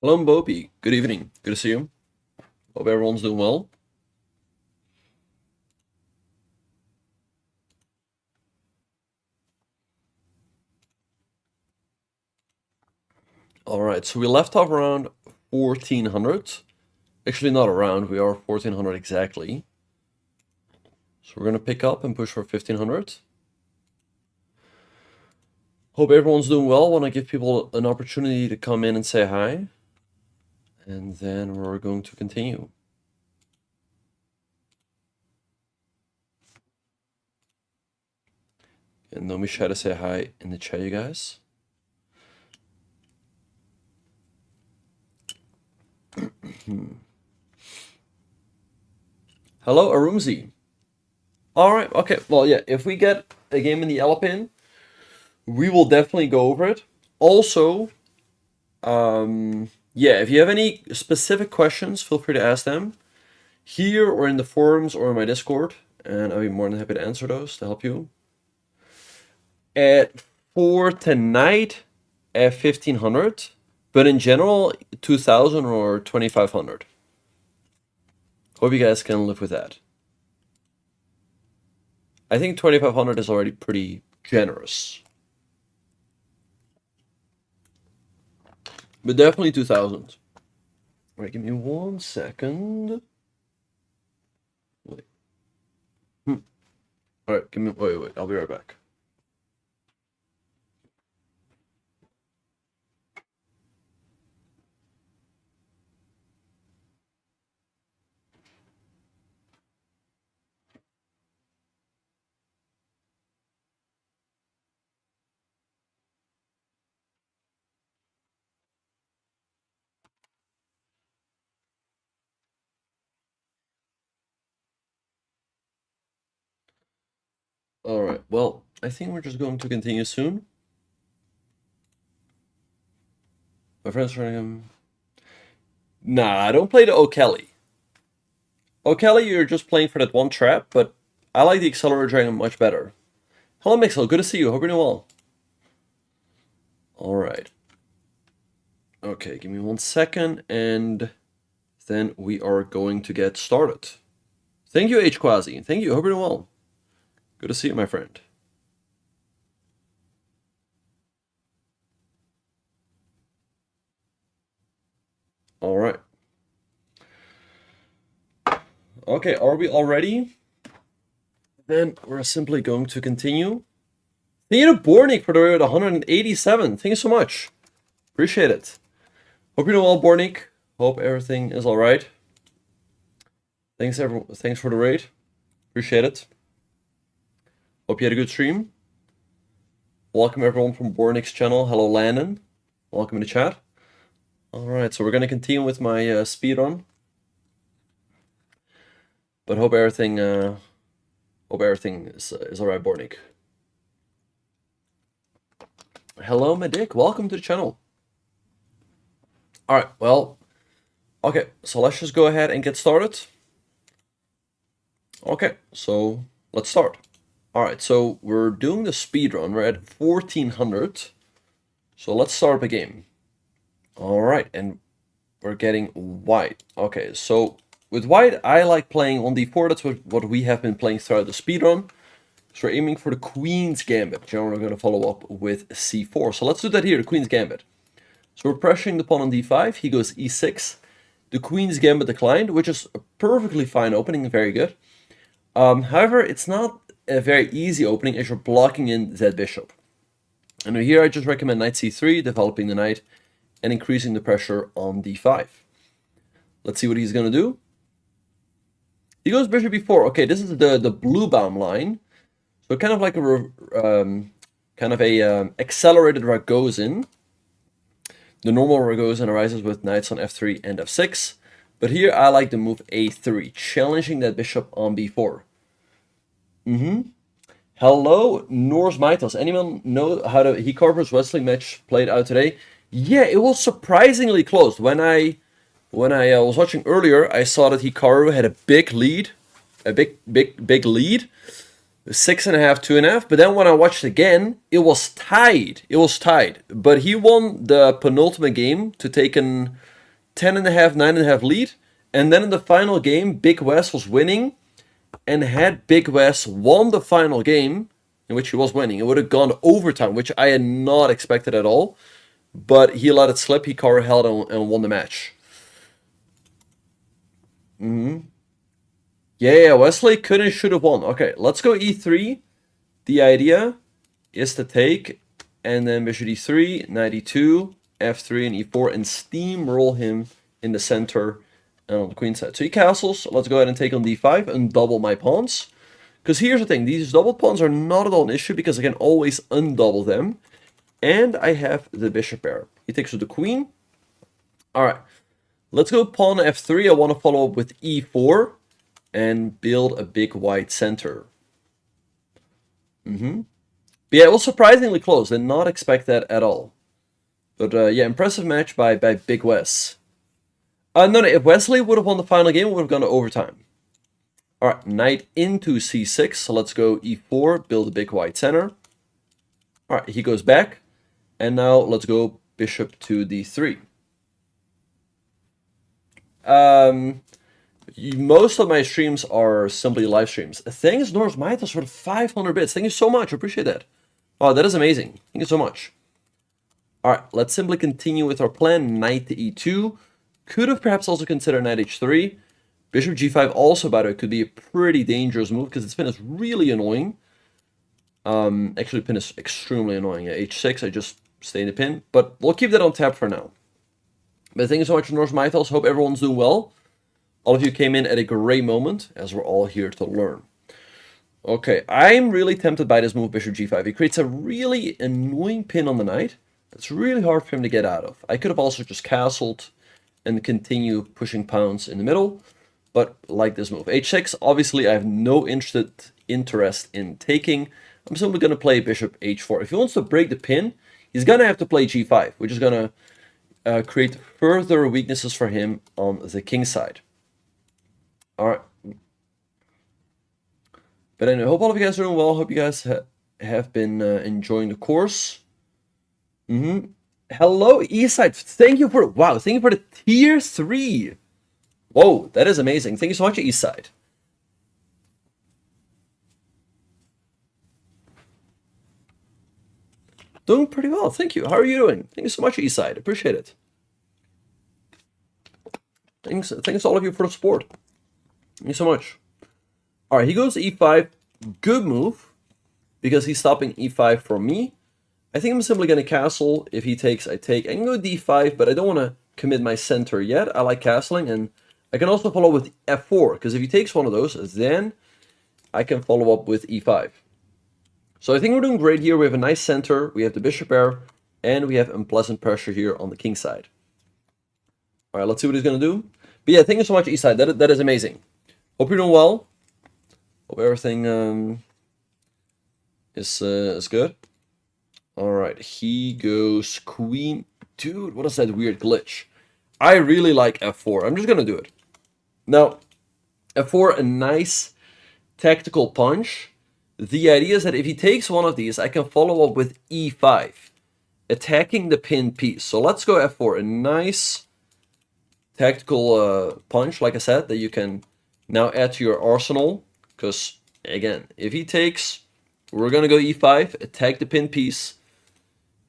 Hello, Mbopi. Good evening. Good to see you. Hope everyone's doing well. All right, so we left off around 1400. Actually, not around, we are 1400 exactly. So we're going to pick up and push for 1500. Hope everyone's doing well. Want to give people an opportunity to come in and say hi. And then we're going to continue. And don't be shy to say hi in the chat, you guys. Hello, Arumzi. All right, okay. Well, yeah, if we get a game in the Alpine, we will definitely go over it. Also, yeah, if you have any specific questions, feel free to ask them here or in the forums or in my Discord, and I'll be more than happy to answer those to help you. For tonight, at 1500, but in general, 2000 or 2500. Hope you guys can live with that. I think 2500 is already pretty generous. But definitely 2000. Alright, give me 1 second. Wait. Alright, give me wait, I'll be right back. Alright, well, I think we're just going to continue soon. My friend's trying him. Nah, I don't play the O'Kelly. O'Kelly, you're just playing for that one trap, but I like the Accelerated Dragon much better. Hello, Mixel. Good to see you. Hope you're doing well. Alright. Okay, give me 1 second, and then we are going to get started. Thank you, H. Quasi. Thank you. Hope you're doing well. Good to see you, my friend. Alright. Okay, are we all ready? Then we're simply going to continue. Thank you to Bornik for the 187. Thank you so much. Appreciate it. Hope you're doing well, Bornik. Hope everything is alright. Thanks for the raid. Appreciate it. Hope you had a good stream. Welcome everyone from Bornik's channel. Hello, Landon. Welcome to the chat. Alright, so we're going to continue with my speedrun. But hope everything is alright, Bornik. Hello, Medic. Welcome to the channel. Alright, well, okay, so let's just go ahead and get started. Okay, so let's start. Alright, so we're doing the speedrun. We're at 1400. So let's start the game. Alright, and we're getting white. Okay, so with white, I like playing on d4. That's what we have been playing throughout the speedrun. So we're aiming for the Queen's Gambit. Then we're going to follow up with c4. So let's do that here, the Queen's Gambit. So we're pressuring the pawn on d5. He goes e6. The Queen's Gambit declined, which is a perfectly fine opening. Very good. However, it's not a very easy opening as you're blocking in that bishop. And here I just recommend knight c3, developing the knight, and increasing the pressure on d5. Let's see what he's going to do. He goes bishop b4. Okay, this is the blue bomb line. So kind of like a accelerated Ragozin. The normal Ragozin arises with knights on f3 and f6. But here I like the move a3, challenging that bishop on b4. Hello, Norse Maitos. Anyone know how the Hikaru's wrestling match played out today? Yeah, it was surprisingly close. When I was watching earlier, I saw that Hikaru had a big lead, a big lead. 6.5, 2.5. But then when I watched again, it was tied. It was tied. But he won the penultimate game to take an 10.5, 9.5 lead. And then in the final game, Big West was winning. And had Big West won the final game, in which he was winning, it would have gone to overtime, which I had not expected at all. But he let it slip. He cover held and won the match. Yeah, Wesley could and should have won. Okay, let's go e3. The idea is to take, and then bishop d3, knight e2, f3, and e4, and steamroll him in the center and on the queen side. So he castles. Let's go ahead and take on d5 and double my pawns. Because here's the thing. These double pawns are not at all an issue because I can always undouble them. And I have the bishop pair. He takes with the queen. All right. Let's go pawn f3. I want to follow up with e4 and build a big white center. But yeah, it was surprisingly close. Did not expect that at all. But yeah, impressive match by Big Wes. No, if Wesley would have won the final game, it would have gone to overtime. All right, knight into c6. So let's go e4, build a big white center. All right, he goes back. And now let's go bishop to d3. Most of my streams are simply live streams. Thanks, North Mitos, for the 500 bits. Thank you so much. I appreciate that. Oh, that is amazing. Thank you so much. All right, let's simply continue with our plan. Knight to e2. Could have perhaps also considered knight h3. Bishop g5 also, by the way, could be a pretty dangerous move because this pin is really annoying. Actually, pin is extremely annoying. At h6, I just stay in the pin. But we'll keep that on tap for now. But thank you so much, North Mythos. Hope everyone's doing well. All of you came in at a great moment, as we're all here to learn. Okay, I'm really tempted by this move, bishop g5. It creates a really annoying pin on the knight. It's really hard for him to get out of. I could have also just castled and continue pushing pawns in the middle, but like this move. h6, obviously I have no interest in taking. I'm simply going to play bishop h4. If he wants to break the pin, he's going to have to play g5, which is going to create further weaknesses for him on the king side. All right. But anyway, hope all of you guys are doing well. Hope you guys have been enjoying the course. Hello, Eastside. Thank you for the tier 3. Whoa, that is amazing. Thank you so much, Eastside. Doing pretty well, thank you. How are you doing? Thank you so much, Eastside. Appreciate it. Thanks all of you for the support. Thank you so much. All right, he goes e5. Good move, because he's stopping e5 from me. I think I'm simply going to castle. If he takes, I take. I can go d5, but I don't want to commit my center yet. I like castling, and I can also follow with f4, because if he takes one of those, then I can follow up with e5. So I think we're doing great here. We have a nice center, we have the bishop pair, and we have unpleasant pressure here on the king side. All right, let's see what he's going to do. But yeah, thank you so much, Eastside. That is amazing. Hope you're doing well. Hope everything is good. All right, he goes queen. Dude, what is that weird glitch? I really like f4. I'm just going to do it. Now, f4, a nice tactical punch. The idea is that if he takes one of these, I can follow up with e5, attacking the pin piece. So let's go f4, a nice tactical punch, like I said, that you can now add to your arsenal. Because, again, if he takes, we're going to go e5, attack the pin piece.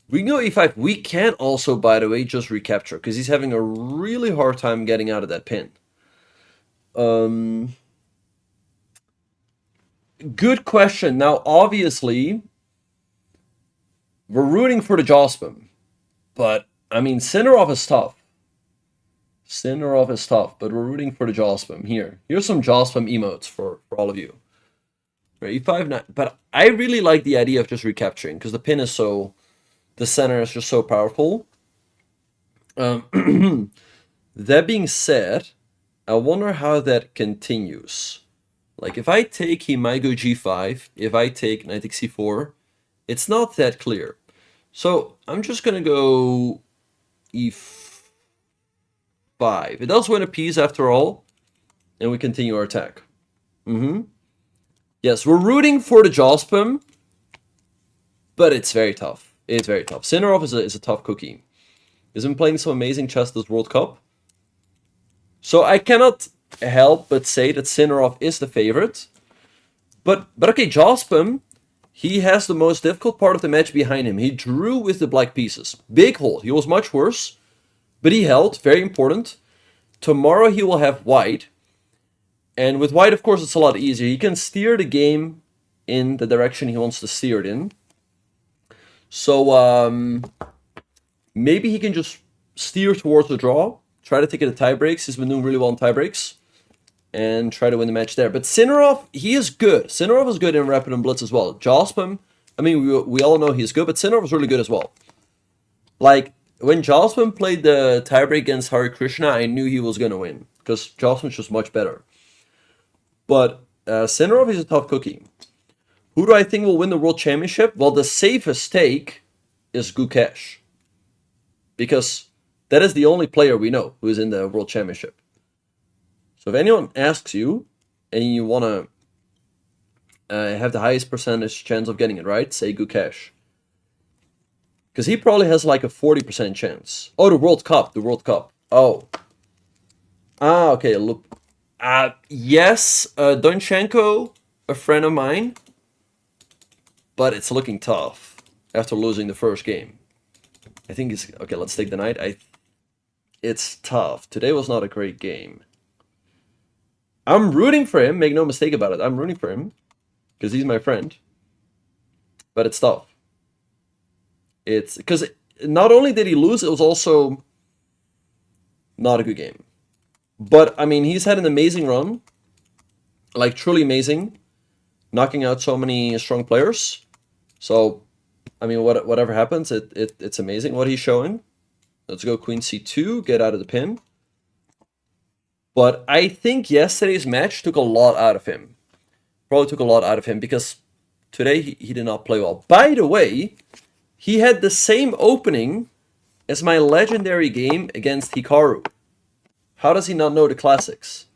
We can go e5. We can also, by the way, just recapture, because he's having a really hard time getting out of that pin. Good question. Now, obviously, we're rooting for the Jospin. But, I mean, Sinarov is tough. Sinarov is tough, but we're rooting for the Jospin. Here's some Jospin emotes for all of you. Right, e5, 9. But I really like the idea of just recapturing, because the pin is so... The center is just so powerful. That being said, I wonder how that continues. Like, if I take, he might go g5. If I take knight takes c4, it's not that clear. So, I'm just going to go e5. It does win a piece after all. And we continue our attack. Yeah, Yes, we're rooting for the Jospin, but it's very tough. It's very tough. Sinarov is a tough cookie. He's been playing some amazing chess this World Cup. So I cannot help but say that Sinarov is the favorite. But okay, Jospin, he has the most difficult part of the match behind him. He drew with the black pieces. Big hold. He was much worse, but he held. Very important. Tomorrow he will have white. And with white, of course, it's a lot easier. He can steer the game in the direction he wants to steer it in. So maybe he can just steer towards the draw, try to take it to tie breaks. He's been doing really well in tie breaks, and try to win the match there. But Sinarov, he is good. Sinarov is good in Rapid and Blitz as well. Jospin, I mean, we all know he's good, but Sinarov is really good as well. Like, when Jospin played the tiebreak against Hare Krishna, I knew he was going to win, because Jospin's just much better. But Sinarov is a tough cookie. Who do I think will win the World Championship? Well, the safest take is Gukesh, because that is the only player we know who is in the World Championship. So if anyone asks you, and you want to have the highest percentage chance of getting it right, say Gukesh. Because he probably has like a 40% chance. Oh, the World Cup. Oh. Ah, okay, look. Yes, Donchenko, a friend of mine. But it's looking tough after losing the first game. I think it's... Okay, let's take the knight. It's tough. Today was not a great game. I'm rooting for him. Make no mistake about it. I'm rooting for him. Because he's my friend. But it's tough. It's... Because not only did he lose, it was also not a good game. But, I mean, he's had an amazing run. Like, truly amazing. Knocking out so many strong players. So, I mean, whatever happens, it's amazing what he's showing. Let's go Queen C2, get out of the pin. But I think yesterday's match took a lot out of him. Probably took a lot out of him because today he did not play well. By the way, he had the same opening as my legendary game against Hikaru. How does he not know the classics?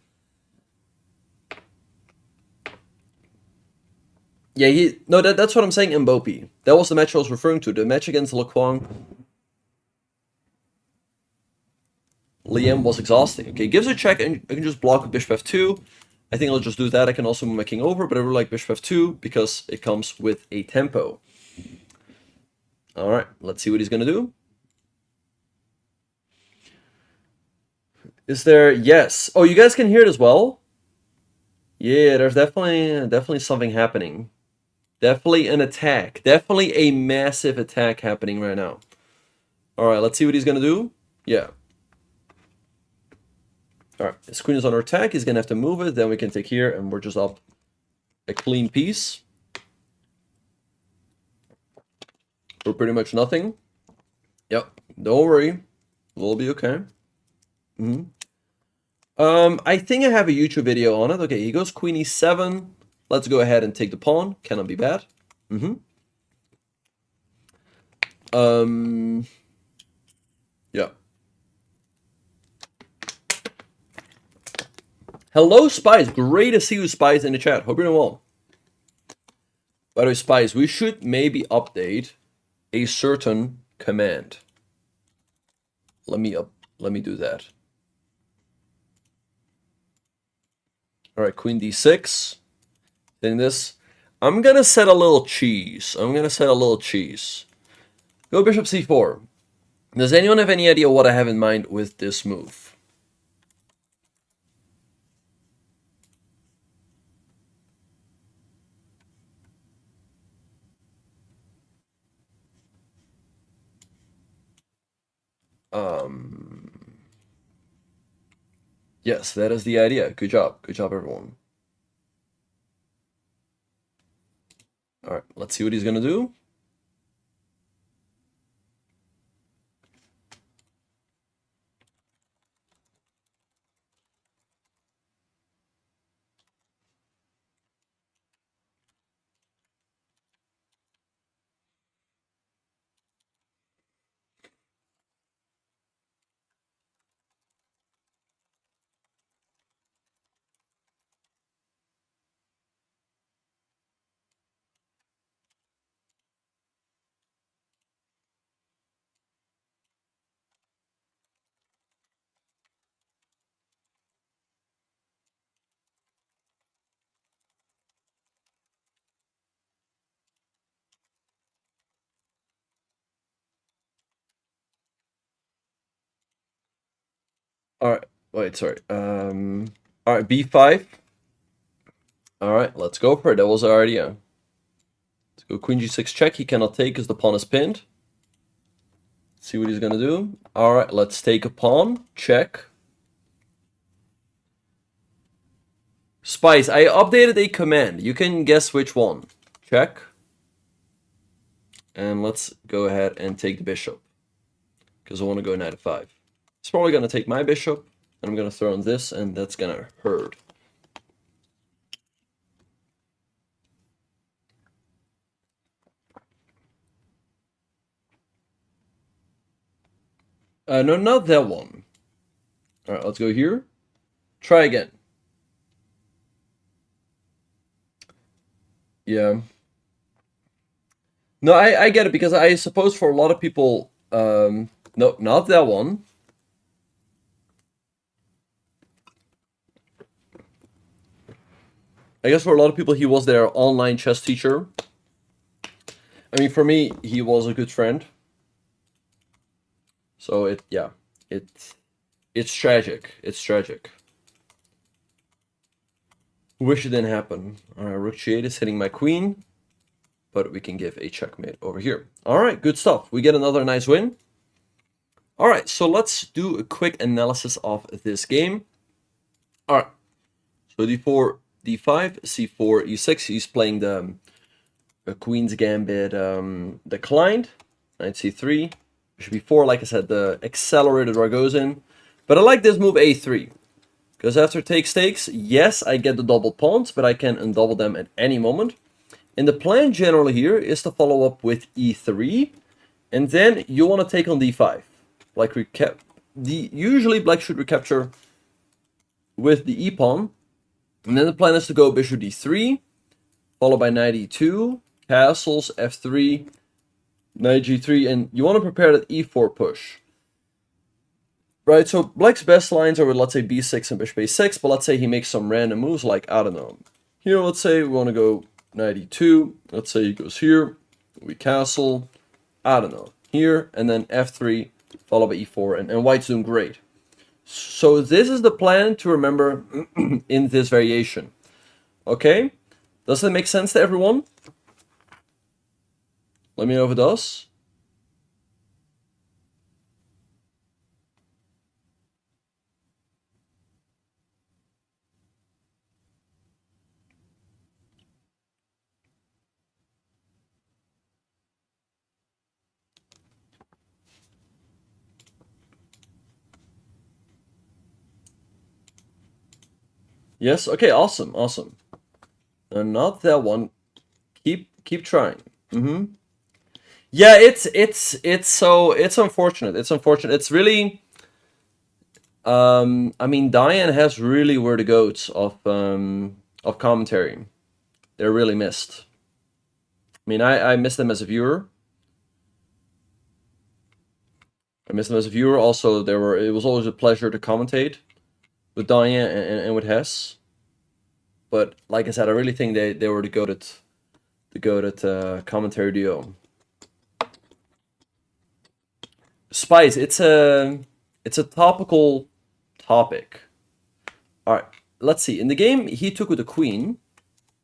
Yeah, that's what I'm saying, Mbopi. That was the match I was referring to. The match against Lequang. Liam was exhausting. Okay, gives a check, and I can just block with Bishop F2. I think I'll just do that. I can also move my king over, but I really like Bishop F2 because it comes with a tempo. Alright, let's see what he's going to do. Is there... Yes. Oh, you guys can hear it as well? Yeah, there's definitely something happening. Definitely an attack. Definitely a massive attack happening right now. Alright, let's see what he's going to do. Yeah. Alright, his queen is under attack. He's going to have to move it. Then we can take here, and we're just up a clean piece. For pretty much nothing. Yep, don't worry. We'll be okay. I think I have a YouTube video on it. Okay, he goes Queen E7. Let's go ahead and take the pawn. Cannot be bad. Yeah. Hello, Spies. Great to see you, Spies, in the chat. Hope you're doing well. By the way, Spies, we should maybe update a certain command. Let me do that. Alright, Queen D6. Then this. I'm gonna set a little cheese. Go Bishop C4. Does anyone have any idea what I have in mind with this move? Yes, that is the idea. Good job. Good job, everyone. Alright, let's see what he's gonna do. All right, wait, sorry. All right, b5. All right, let's go for it. That was our idea. Let's go queen g6 check. He cannot take because the pawn is pinned. See what he's gonna do. All right, let's take a pawn. Check. Spice, I updated a command. You can guess which one. Check. And let's go ahead and take the bishop. Because I want to go knight f5. It's probably going to take my bishop. And I'm going to throw in this, and that's going to hurt. No, not that one. All right, let's go here. Try again. Yeah. No, I get it, because I suppose for a lot of people, no, not that one. I guess for a lot of people, he was their online chess teacher. I mean, for me, he was a good friend. So it's tragic. It's tragic. Wish it didn't happen. Alright, rook g8 is hitting my queen. But we can give a checkmate over here. Alright, good stuff. We get another nice win. Alright, so let's do a quick analysis of this game. Alright, so d4, d5, c4, e6. He's playing the Queen's Gambit declined. Knight c3. Bishop b4, like I said, the accelerated Dragon. But I like this move a3. Because after takes, yes, I get the double pawns, but I can undouble them at any moment. And the plan generally here is to follow up with e3. And then you want to take on d5. Like usually black should recapture with the e-pawn. And then the plan is to go bishop d3, followed by knight e2, castles, f3, knight g3, and you want to prepare that e4 push. Right, so black's best lines are with, let's say, b6 and bishop a6, but let's say he makes some random moves like, I don't know. Here, let's say we want to go knight e2, let's say he goes here, we castle, I don't know, here, and then f3, followed by e4, and white's doing great. So this is the plan to remember in this variation. Okay? Does that make sense to everyone? Let me know if it does. Yes? Okay, awesome, awesome. Not that one. Keep trying. Yeah, it's unfortunate. It's unfortunate. It's really I mean, Diane has really were the goats of commentary. They're really missed. I mean, I miss them as a viewer. I miss them as a viewer. Also, it was always a pleasure to commentate with Diane and with Hess. But like I said, I really think they were the goated commentary duo. Spice, it's a topical topic. All right, let's see. In the game, he took with the queen.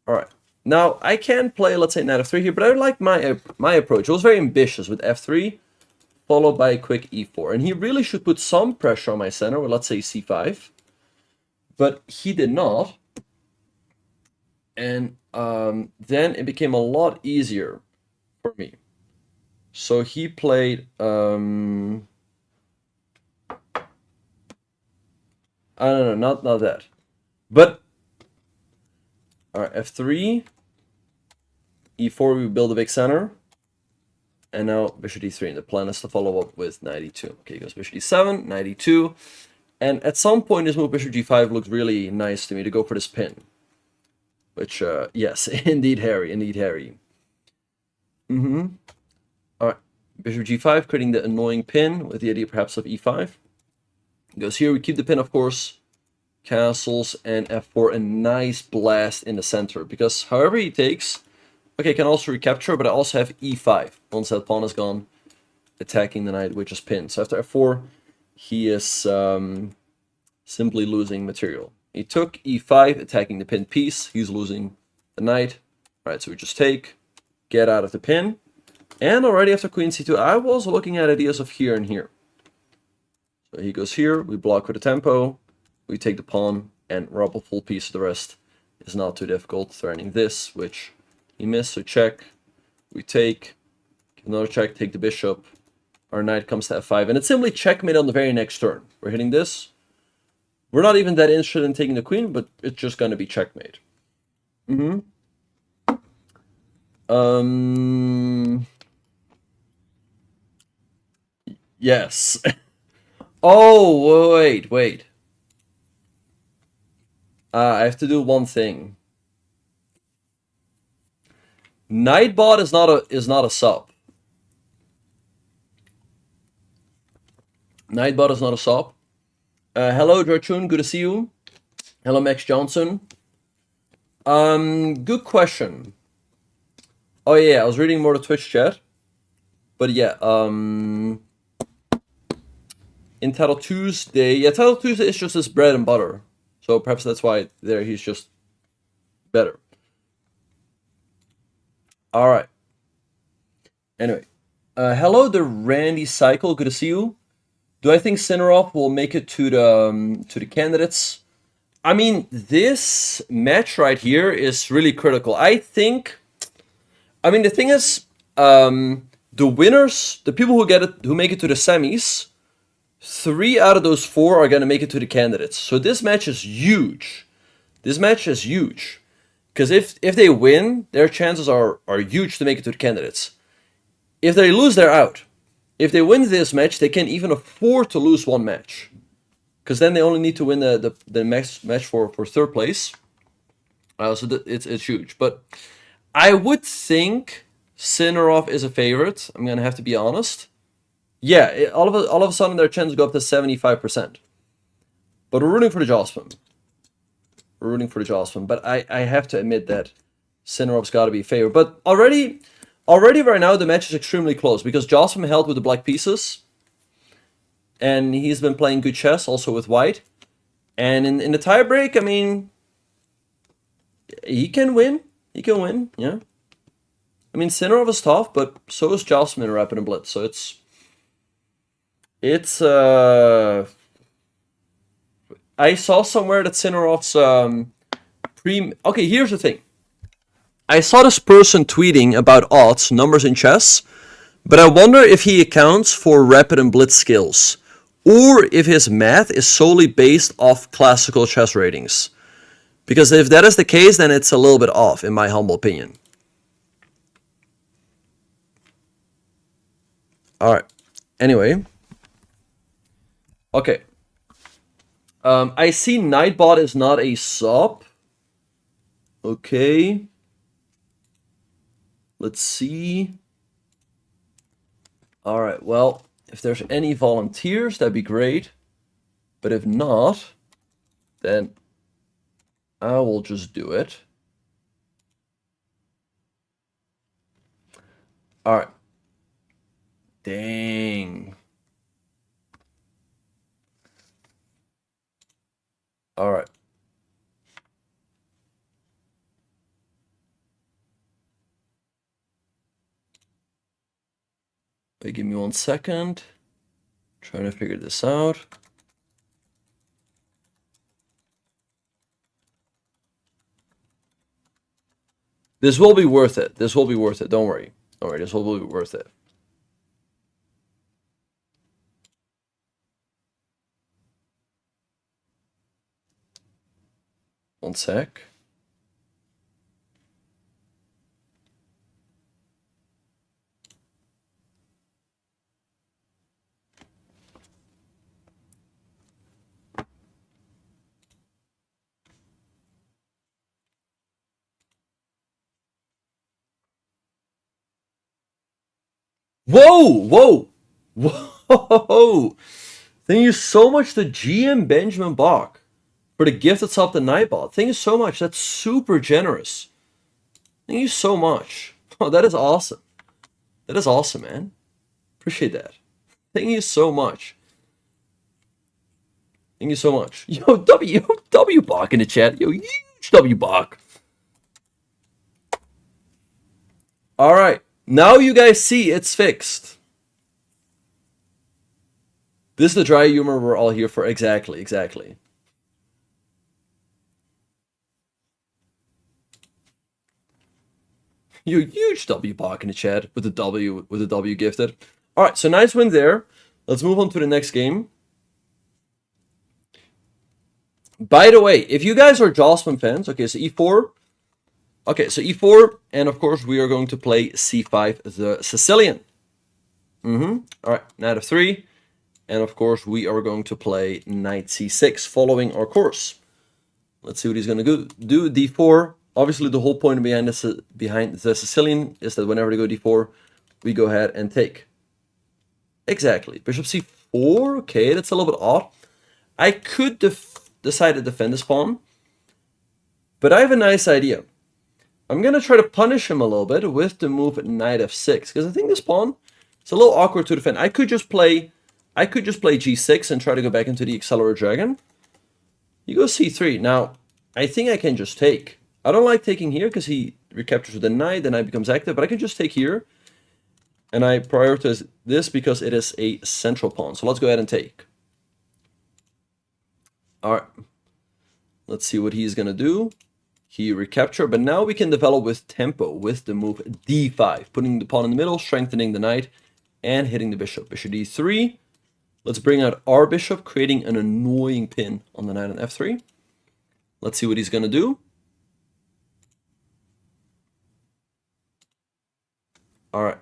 All right. Now I can play, let's say, knight f3 here, but I like my approach. It was very ambitious with f3, followed by a quick e4, and he really should put some pressure on my center with, let's say, c5. But he did not. And then it became a lot easier for me. So he played, I don't know, not that. But, all right, f3, e4, we build a big center. And now bishop d3, and the plan is to follow up with knight e2. Okay, he goes bishop d7, knight e2. And at some point, this move, bishop g5, looked really nice to me to go for this pin. Which, yes, indeed Harry, indeed Harry. Alright, bishop g5, creating the annoying pin with the idea perhaps of e5. Goes here, we keep the pin, of course. Castles and f4, a nice blast in the center. Because however he takes, okay, I can also recapture, but I also have e5. Once that pawn is gone, attacking the knight, which is pinned. So after f4, he is simply losing material. He took e5, attacking the pinned piece. He's losing the knight. All right, so we just take, get out of the pin. And already after queen c2, I was looking at ideas of here and here. So he goes here, we block with the tempo, we take the pawn, and rob a full piece. The rest is not too difficult. Threatening this, which he missed, so check. We take, give another check, take the bishop. Our knight comes to f5, and it's simply checkmate on the very next turn. We're hitting this. We're not even that interested in taking the queen, but it's just going to be checkmate. Yes. Oh, wait. I have to do one thing. Nightbot is not a sub. Nightbot is not a sub. Hello, Jorchun, good to see you. Hello, Max Johnson. Good question. Oh yeah, I was reading more the Twitch chat. But yeah, in Title Tuesday, yeah, Title Tuesday is just his bread and butter. So perhaps that's why there he's just better. All right. Anyway, hello, the Randy Cycle. Good to see you. Do I think Sinarov will make it to the candidates? I mean, this match right here is really critical. I think. I mean, the thing is, the winners, the people who make it to the semis, 3 out of those 4 are gonna make it to the candidates. So this match is huge. This match is huge. Because if they win, their chances are huge to make it to the candidates. If they lose, they're out. If they win this match, they can even afford to lose one match. Because then they only need to win the next match for 3rd place. So it's huge. But I would think Sinarov is a favorite. I'm going to have to be honest. Yeah, all of a sudden their chances go up to 75%. But we're rooting for the Josman. We're rooting for the Josman. But I have to admit that Sinarov's got to be a favorite. But already right now the match is extremely close. Because Josman held with the black pieces. And he's been playing good chess also with white. And in the tiebreak, I mean, he can win. He can win, yeah. I mean, Sinarov is tough, but so is Josman in Rapid and Blitz. So I saw somewhere that Sinarov's Okay, here's the thing. I saw this person tweeting about odds, numbers in chess, but I wonder if he accounts for Rapid and Blitz skills, or if his math is solely based off classical chess ratings. Because if that is the case, then it's a little bit off, in my humble opinion. Alright. Anyway. Okay. I see Nightbot is not a sub. Okay. Let's see. Alright, well, if there's any volunteers, that'd be great. But if not, then I will just do it. Alright. Dang. Alright. Wait, give me 1 second. Trying to figure this out. This will be worth it. This will be worth it. Don't worry. Don't worry. This will be worth it. One sec. Whoa! Thank you so much to GM Benjamin Bok for the gift that's up the Nightbot. Thank you so much. That's super generous. Thank you so much. Oh, that is awesome. That is awesome, man. Appreciate that. Thank you so much. Thank you so much. Yo, W Bok in the chat. Yo, huge W Bok. All right. Now you guys see it's fixed. This is the dry humor we're all here for. Exactly, exactly. You huge W Bok in the chat with the W gifted. All right, so nice win there. Let's move on to the next game. By the way, if you guys are Jocelyn fans, okay, so E4. Okay, so E4, and of course we are going to play C5, the Sicilian. All right, knight f3, and of course we are going to play knight c6, following our course. Let's see what he's going to do. D4. Obviously, the whole point behind the Sicilian is that whenever they go D4, we go ahead and take. Exactly. Bishop C4. Okay, that's a little bit odd. I could decide to defend this pawn, but I have a nice idea. I'm going to try to punish him a little bit with the move knight f6, because I think this pawn is a little awkward to defend. I could just play g6 and try to go back into the Accelerated Dragon. You go c3. Now, I think I can just take. I don't like taking here because he recaptures with the knight becomes active, but I can just take here. And I prioritize this because it is a central pawn. So let's go ahead and take. All right. Let's see what he's going to do. He recaptured, but now we can develop with tempo with the move d5, putting the pawn in the middle, strengthening the knight, and hitting the bishop. Bishop d3. Let's bring out our bishop, creating an annoying pin on the knight on f3. Let's see what he's going to do. All right.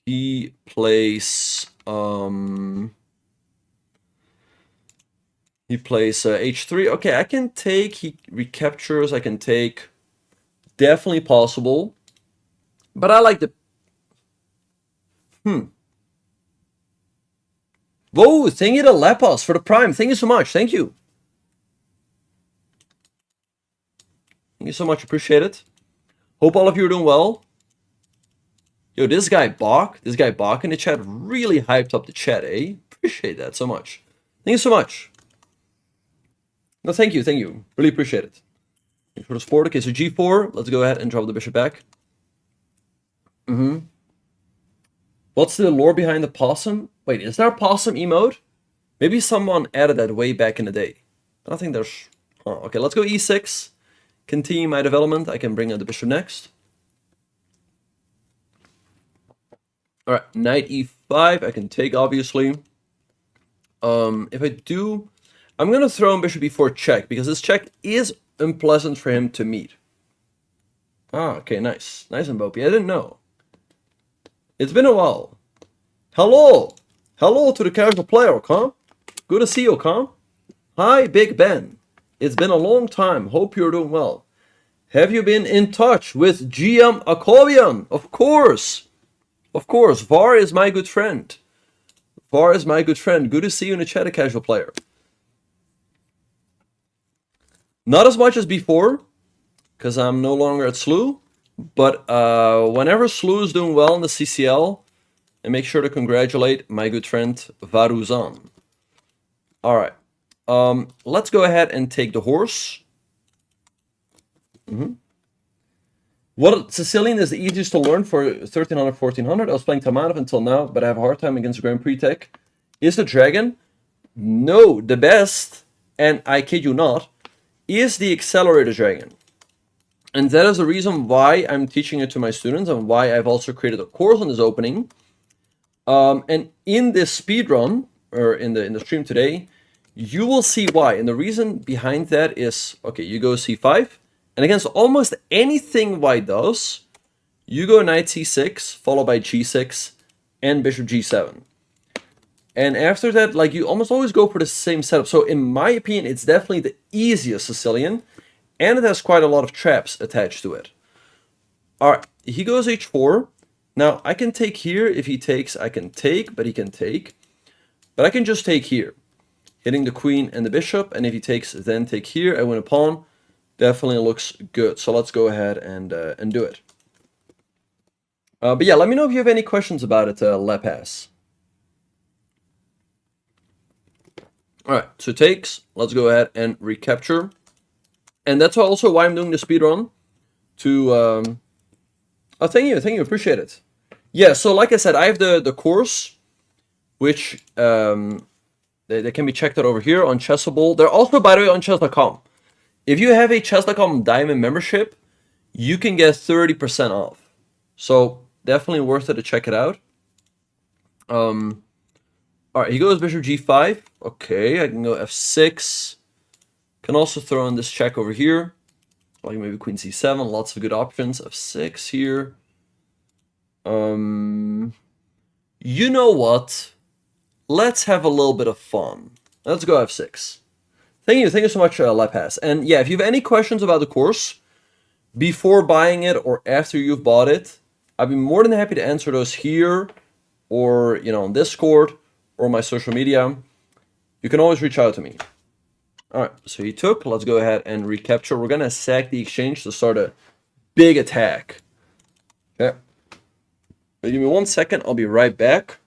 He plays h3. Okay, I can take. He recaptures. I can take. Definitely possible. But I like the... Whoa, thank you to Lepos for the prime. Thank you so much. Thank you. Thank you so much. Appreciate it. Hope all of you are doing well. Yo, this guy Bok in the chat really hyped up the chat, eh? Appreciate that so much. Thank you so much. No, thank you. Really appreciate it. Thanks for the support. Okay, so g4. Let's go ahead and drop the bishop back. What's the lore behind the possum? Wait, is there a possum emote? Maybe someone added that way back in the day. I don't think there's... Oh, okay, let's go e6. Continue my development. I can bring out the bishop next. All right, knight e5. I can take, obviously. If I do... I'm going to throw in bishop e4 check, because this check is unpleasant for him to meet. Ah, okay, nice. Nice, Mbopi. I didn't know. It's been a while. Hello! Hello to the casual player, okay? Good to see you, okay? Hi, Big Ben. It's been a long time. Hope you're doing well. Have you been in touch with GM Akovian? Of course. Of course. Var is my good friend. Var is my good friend. Good to see you in the chat, a casual player. Not as much as before, because I'm no longer at SLU. But whenever SLU is doing well in the CCL, and make sure to congratulate my good friend Varuzan. All right. Let's go ahead and take the horse. What Sicilian is the easiest to learn for 1300, 1400? I was playing Tamanov until now, but I have a hard time against Grand Prix Tech. Is the Dragon? No, the best, and I kid you not, is the Accelerated Dragon. And that is the reason why I'm teaching it to my students and why I've also created a course on this opening. And in this speedrun, or in the stream today, you will see why. And the reason behind that is, okay, you go c5, and against almost anything white does, you go knight c6, followed by g6, and bishop g7. And after that, like, you almost always go for the same setup. So in my opinion, it's definitely the easiest Sicilian, and it has quite a lot of traps attached to it. All right, he goes h4. Now, I can take here. If he takes, I can take, but he can take. But I can just take here, hitting the queen and the bishop. And if he takes, then take here. I win a pawn. Definitely looks good. So let's go ahead and do it. But yeah, let me know if you have any questions about it, Lepas. All right, so takes. Let's go ahead and recapture. And that's also why I'm doing the speedrun. Oh, thank you, appreciate it. Yeah, so like I said, I have the course, which they can be checked out over here on Chessable. They're also, by the way, on chess.com. If you have a chess.com Diamond membership, you can get 30% off. So definitely worth it to check it out. All right, he goes bishop g5. Okay, I can go f6. Can also throw in this check over here. Like maybe queen c7. Lots of good options. f6 here. You know what? Let's have a little bit of fun. Let's go f6. Thank you so much, Lepas. And yeah, if you have any questions about the course before buying it or after you've bought it, I'd be more than happy to answer those here, or on Discord or my social media. You can always reach out to me. All right, so he took. Let's go ahead and recapture. We're gonna sack the exchange to start a big attack. Okay. Give me 1 second. I'll be right back.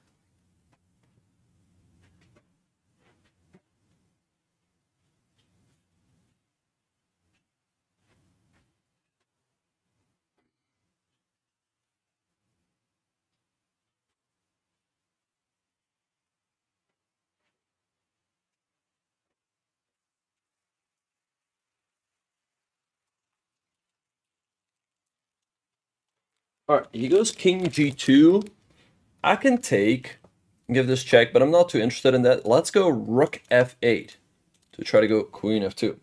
All right, he goes king g2. I can take, give this check, but I'm not too interested in that. Let's go rook f8 to try to go queen f2.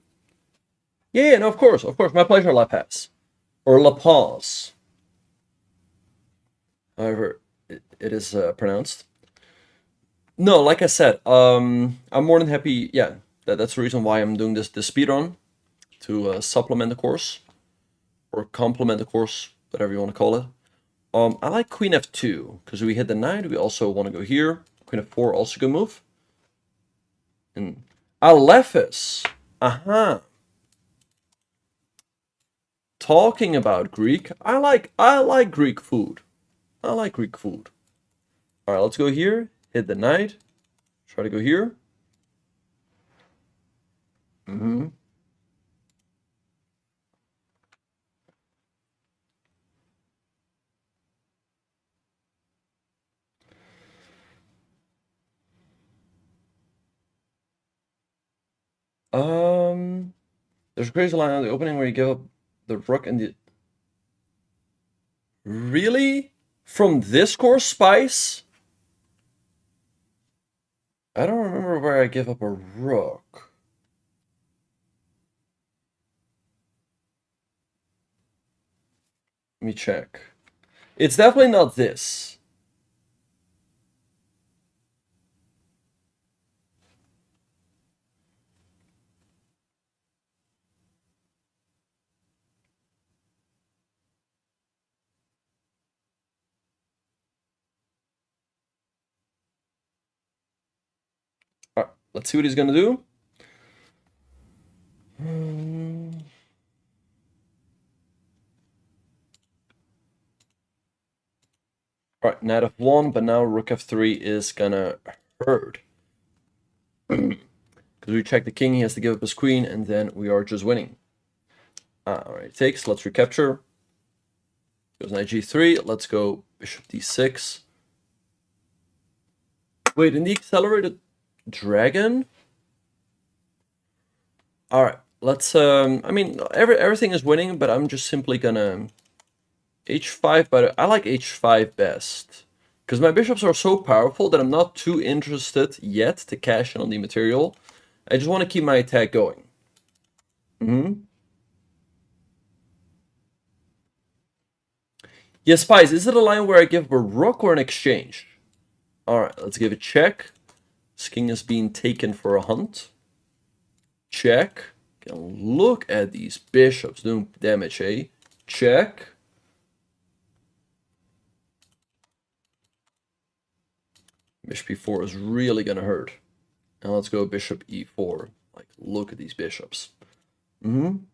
Yeah, no, of course, my pleasure, La Paz. Or La Paz. However, it is pronounced. No, like I said, I'm more than happy. Yeah, that's the reason why I'm doing this speedrun, to supplement the course or complement the course, whatever you want to call it. I like queen f2 because we hit the knight. We also want to go here. Queen f4 also good move. And Alephis. Aha. Talking about Greek, I like Greek food. I like Greek food. All right, let's go here. Hit the knight. Try to go here. Mm-hmm. There's a crazy line on the opening where you give up the rook and the... Really? From this course, Spice? I don't remember where I give up a rook. Let me check. It's definitely not this. All right, let's see what he's gonna do. All right, knight f1, but now rook f3 is gonna hurt. Because we check the king, he has to give up his queen, and then we are just winning. All right, takes. Let's recapture. Goes knight g3. Let's go bishop d6. Wait, in the accelerated dragon? All right, let's. I mean, everything is winning, but I'm just simply gonna h5. But I like h5 best because my bishops are so powerful that I'm not too interested yet to cash in on the material. I just want to keep my attack going. Yeah, Spies, is it a line where I give a rook or an exchange? Alright, let's give a check. This king is being taken for a hunt. Check. Look at these bishops doing damage, eh? Check. Bishop e4 is really gonna hurt. Now let's go bishop e4. Like, look at these bishops. Um.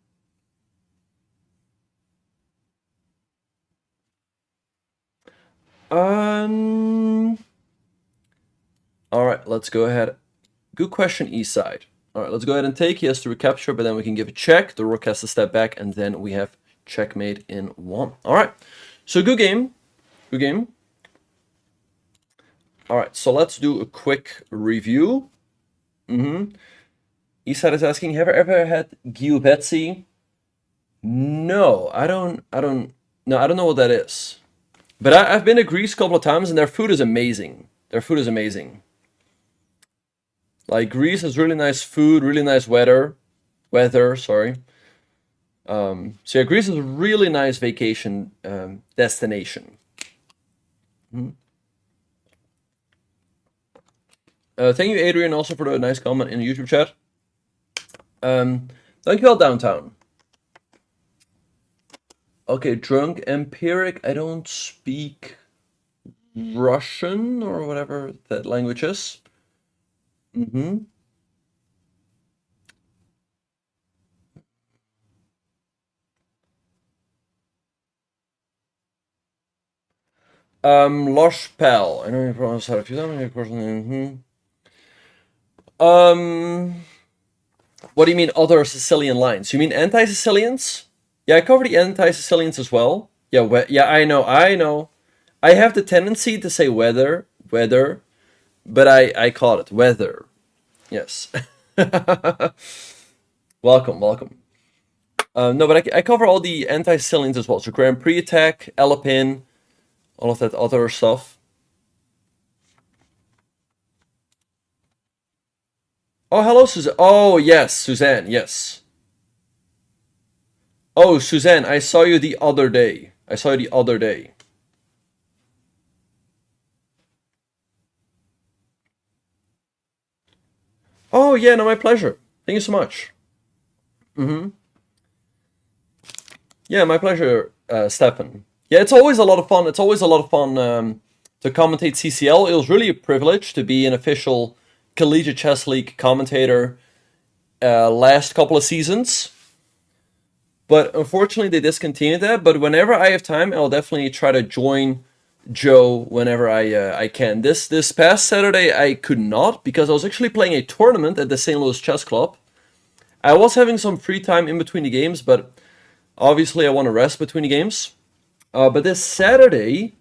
All right, let's go ahead. Good question, east side. All right, let's go ahead and take. He has to recapture, but then we can give a check. The rook has to step back, and then we have checkmate in 1. All right, so good game. Good game. All right, so let's do a quick review. Eastside is asking, have I ever had gyubetsi? No, I don't know what that is. But I've been to Greece a couple of times, and their food is amazing. Their food is amazing. Like, Greece has really nice food, really nice weather. Sorry. So yeah, Greece is a really nice vacation destination. Thank you, Adrian, also for the nice comment in the YouTube chat. Thank you all downtown. Okay, drunk empiric. I don't speak Russian or whatever that language is. Losh Pal. I know you pronounce that a few times. Of course. What do you mean other Sicilian lines? You mean anti-Sicilians? Yeah, I cover the anti-Sicilians as well. Yeah, yeah, I know. I have the tendency to say weather, but I call it weather. Yes. Welcome. No, but I cover all the anti-Sicilians as well. So Grand Prix attack, Alpin, all of that other stuff. Oh, hello, Suzanne. Oh, yes, Suzanne, yes. Oh, Suzanne, I saw you the other day. Oh, yeah, no, my pleasure. Thank you so much. Yeah, my pleasure, Stefan. Yeah, it's always a lot of fun. To commentate CCL. It was really a privilege to be an official Collegiate Chess League commentator last couple of seasons. But unfortunately, they discontinued that. But whenever I have time, I'll definitely try to join Joe whenever I can. This past Saturday, I could not because I was actually playing a tournament at the St. Louis Chess Club. I was having some free time in between the games, but obviously I want to rest between the games. But this Saturday,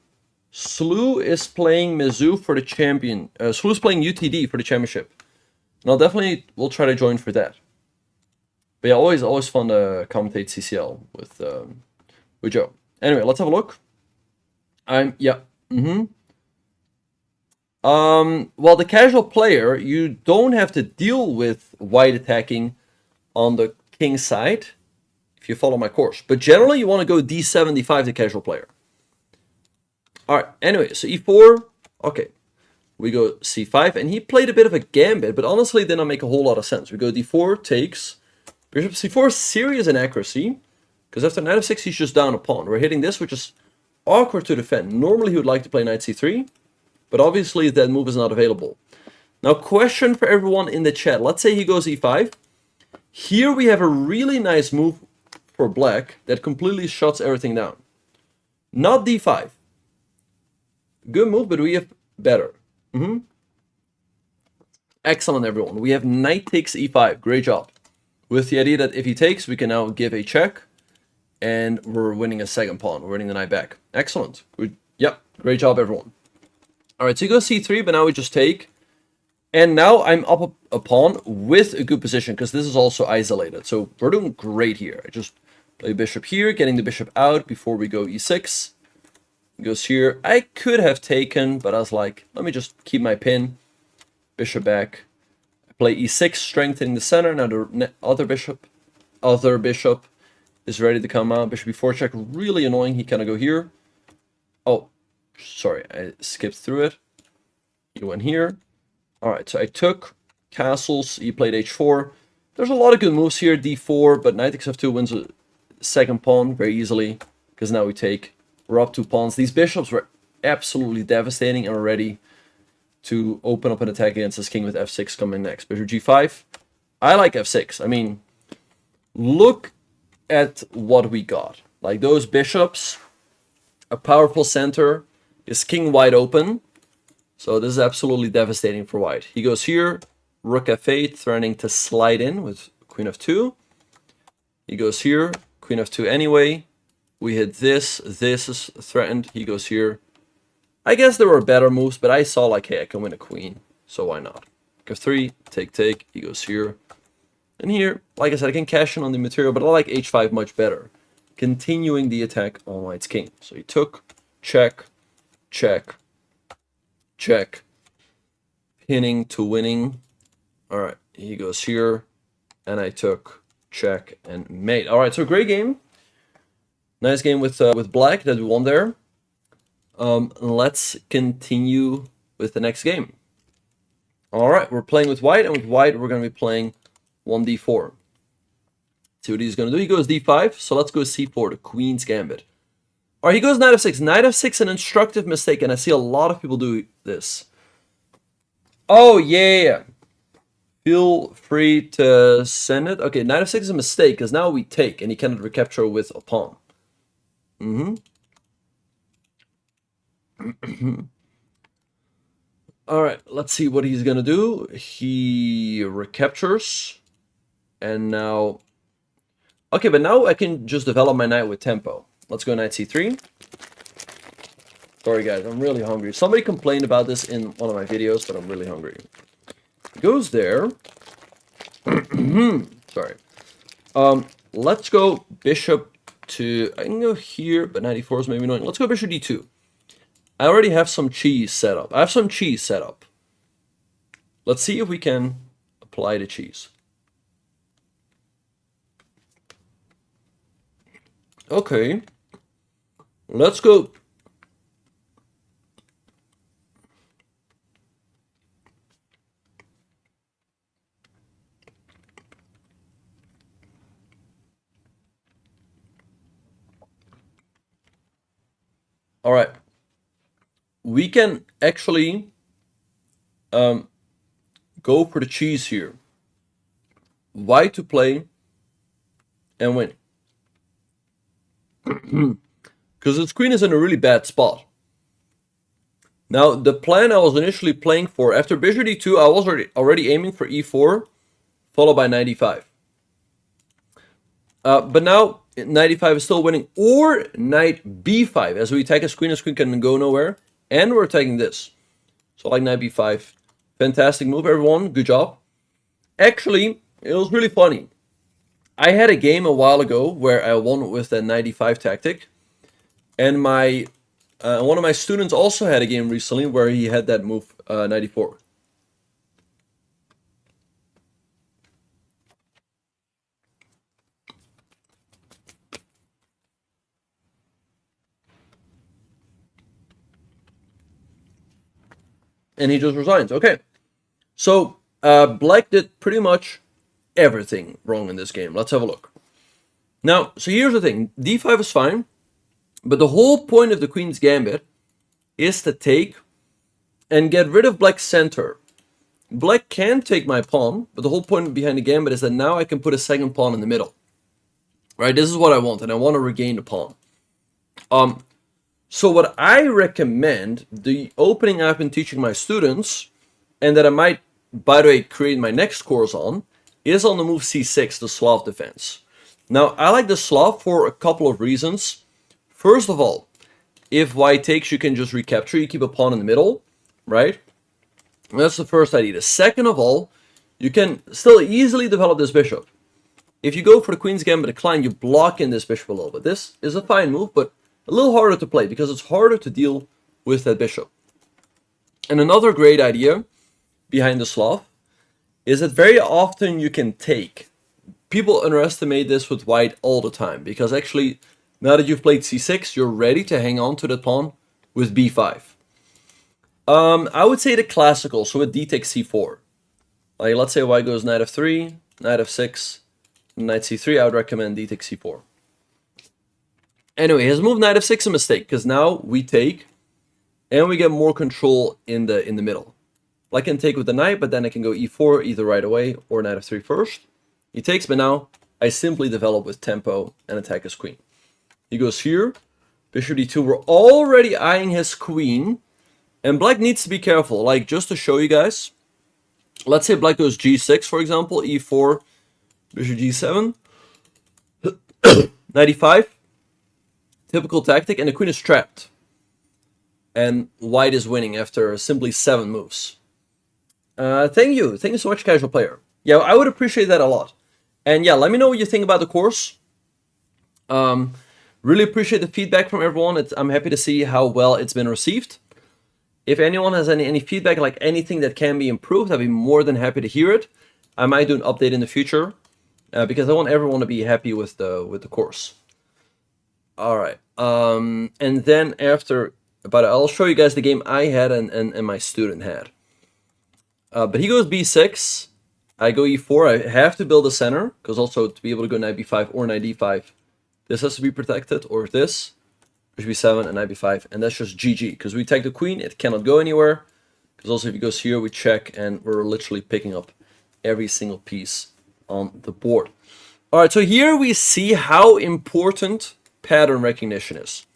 Slu is playing Mizzou for the champion. Slu is playing UTD for the championship. And I'll definitely will try to join for that. But yeah, always fun to commentate CCL with Joe. Anyway, let's have a look. Well, the casual player, you don't have to deal with white attacking on the king side if you follow my course. But generally, you want to go d75, the casual player. All right. Anyway, so e4. Okay, we go c5, and he played a bit of a gambit, but honestly, it did not make a whole lot of sense. We go d4, takes. Bishop c4 is serious inaccuracy, because after knight f6, he's just down a pawn. We're hitting this, which is awkward to defend. Normally, he would like to play knight c3, but obviously that move is not available. Now, question for everyone in the chat. Let's say he goes e5. Here we have a really nice move for black that completely shuts everything down. Not d5. Good move, but we have better. Excellent, everyone. We have knight takes e5. Great job. With the idea that if he takes, we can now give a check, and we're winning a second pawn. We're winning the knight back. Excellent. Good. Yep. Great job, everyone. All right, so you go c3, but now we just take. And now I'm up a pawn with a good position, because this is also isolated. So we're doing great here. I just play bishop here, getting the bishop out before we go e6. He goes here. I could have taken, but I was like, let me just keep my pin. Bishop back. Play e6, strengthening the center. Now the other bishop is ready to come out. Bishop e4 check, really annoying. He kind of go here. Oh, sorry, I skipped through it. He went here. All right, so I took castles. He played h4. There's a lot of good moves here. d4, but knight takes f2 wins a second pawn very easily, because now we take. We're up 2 pawns. These bishops were absolutely devastating, and we're ready to open up an attack against this king with f6 coming next. Bishop g5. I like f6. I mean, look at what we got. Like those bishops, a powerful center, his king wide open. So this is absolutely devastating for white. He goes here, rook f8, threatening to slide in with queen f2. He goes here, queen f2 anyway. We hit this, this is threatened, he goes here. I guess there were better moves, but I saw like, hey, I can win a queen, so why not? F3, take, he goes here. And here, like I said, I can cash in on the material, but I like h5 much better. Continuing the attack on white's king. So he took, check, check, check. Pinning to winning. Alright, he goes here. And I took, check, and mate. Alright, so great game. Nice game with black that we won there. Let's continue with the next game. Alright, we're playing with white, and with white we're going to be playing 1d4. See what he's going to do. He goes d5, so let's go c4, the queen's gambit. Alright, he goes knight f6. Knight f6, an instructive mistake, and I see a lot of people do this. Oh, yeah. Feel free to send it. Okay, knight f6 is a mistake, because now we take, and he cannot recapture with a pawn. Alright, let's see what he's going to do. He recaptures. And now... Okay, but now I can just develop my knight with tempo. Let's go knight c3. Sorry guys, I'm really hungry. Somebody complained about this in one of my videos, but I'm really hungry. He goes there. Sorry. Let's go bishop to... I can go here, but knight e4 is maybe annoying. Let's go bishop d2. I already have some cheese set up. Let's see if we can apply the cheese. Okay. Let's go. All right. We can actually go for the cheese here. White to play and win. Because his queen is in a really bad spot. Now, the plan I was initially playing for, after bishop d2, I was already aiming for e4, followed by knight e5. But now, knight e5 is still winning, or knight b5. As we attack his queen can go nowhere. And we're taking this. So I like knight b5. Fantastic move, everyone. Good job. Actually, it was really funny. I had a game a while ago where I won with the knight e5 tactic. And one of my students also had a game recently where he had that move, knight e4. And he just resigns. Okay. So, black did pretty much everything wrong in this game. Let's have a look. Now, so here's the thing. d5 is fine. But the whole point of the queen's gambit is to take and get rid of black's center. Black can take my pawn, but the whole point behind the gambit is that now I can put a second pawn in the middle. Right? This is what I want, and I want to regain the pawn. So what I recommend, the opening I've been teaching my students, and that I might, by the way, create my next course on, is on the move c6, the Slav defense. Now, I like the Slav for a couple of reasons. First of all, if white takes, you can just recapture, you keep a pawn in the middle, right? That's the first idea. The second of all, you can still easily develop this bishop. If you go for the queen's gambit decline, you block in this bishop a little bit. This is a fine move, but a little harder to play because it's harder to deal with that bishop. And another great idea behind the Slav is that very often you can take. People underestimate this with white all the time because actually, now that you've played c6, you're ready to hang on to the pawn with b5. I would say the classical, so with d takes c4. Like, let's say white goes knight f3, knight f6, knight c3, I would recommend d takes c4. Anyway, his move knight f6 is a mistake, because now we take, and we get more control in the middle. I can take with the knight, but then I can go e4 either right away, or knight f3 first. He takes, but now I simply develop with tempo and attack his queen. He goes here, bishop d2, we're already eyeing his queen, and black needs to be careful. Like, just to show you guys, let's say black goes g6, for example, e4, bishop g7, 95, typical tactic, and the queen is trapped. And white is winning after simply 7 moves. Thank you so much, casual player. Yeah, I would appreciate that a lot. And yeah, let me know what you think about the course. Really appreciate the feedback from everyone. I'm happy to see how well it's been received. If anyone has any feedback, like anything that can be improved, I'd be more than happy to hear it. I might do an update in the future because I want everyone to be happy with the course. All right, and then after, but I'll show you guys the game I had and my student had. But he goes b6, I go e4. I have to build a center because also to be able to go knight b5 or knight d5, this has to be protected, or this. Bishop b7 and knight b5, and that's just GG, because we take the queen, it cannot go anywhere, because also if he goes here, we check, and we're literally picking up every single piece on the board. Alright, so here we see how important pattern recognition is.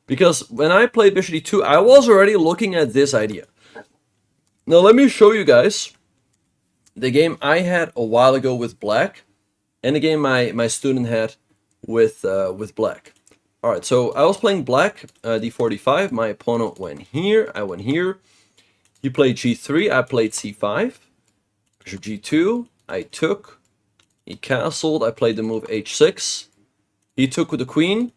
Because when I played bishop d2, I was already looking at this idea. Now let me show you guys the game I had a while ago with black, and the game my student had with black. Alright, so I was playing black, d4, d5. My opponent went here, I went here. He played g3, I played c5. Bishop g2, I took. He castled, I played the move h6. He took with the queen.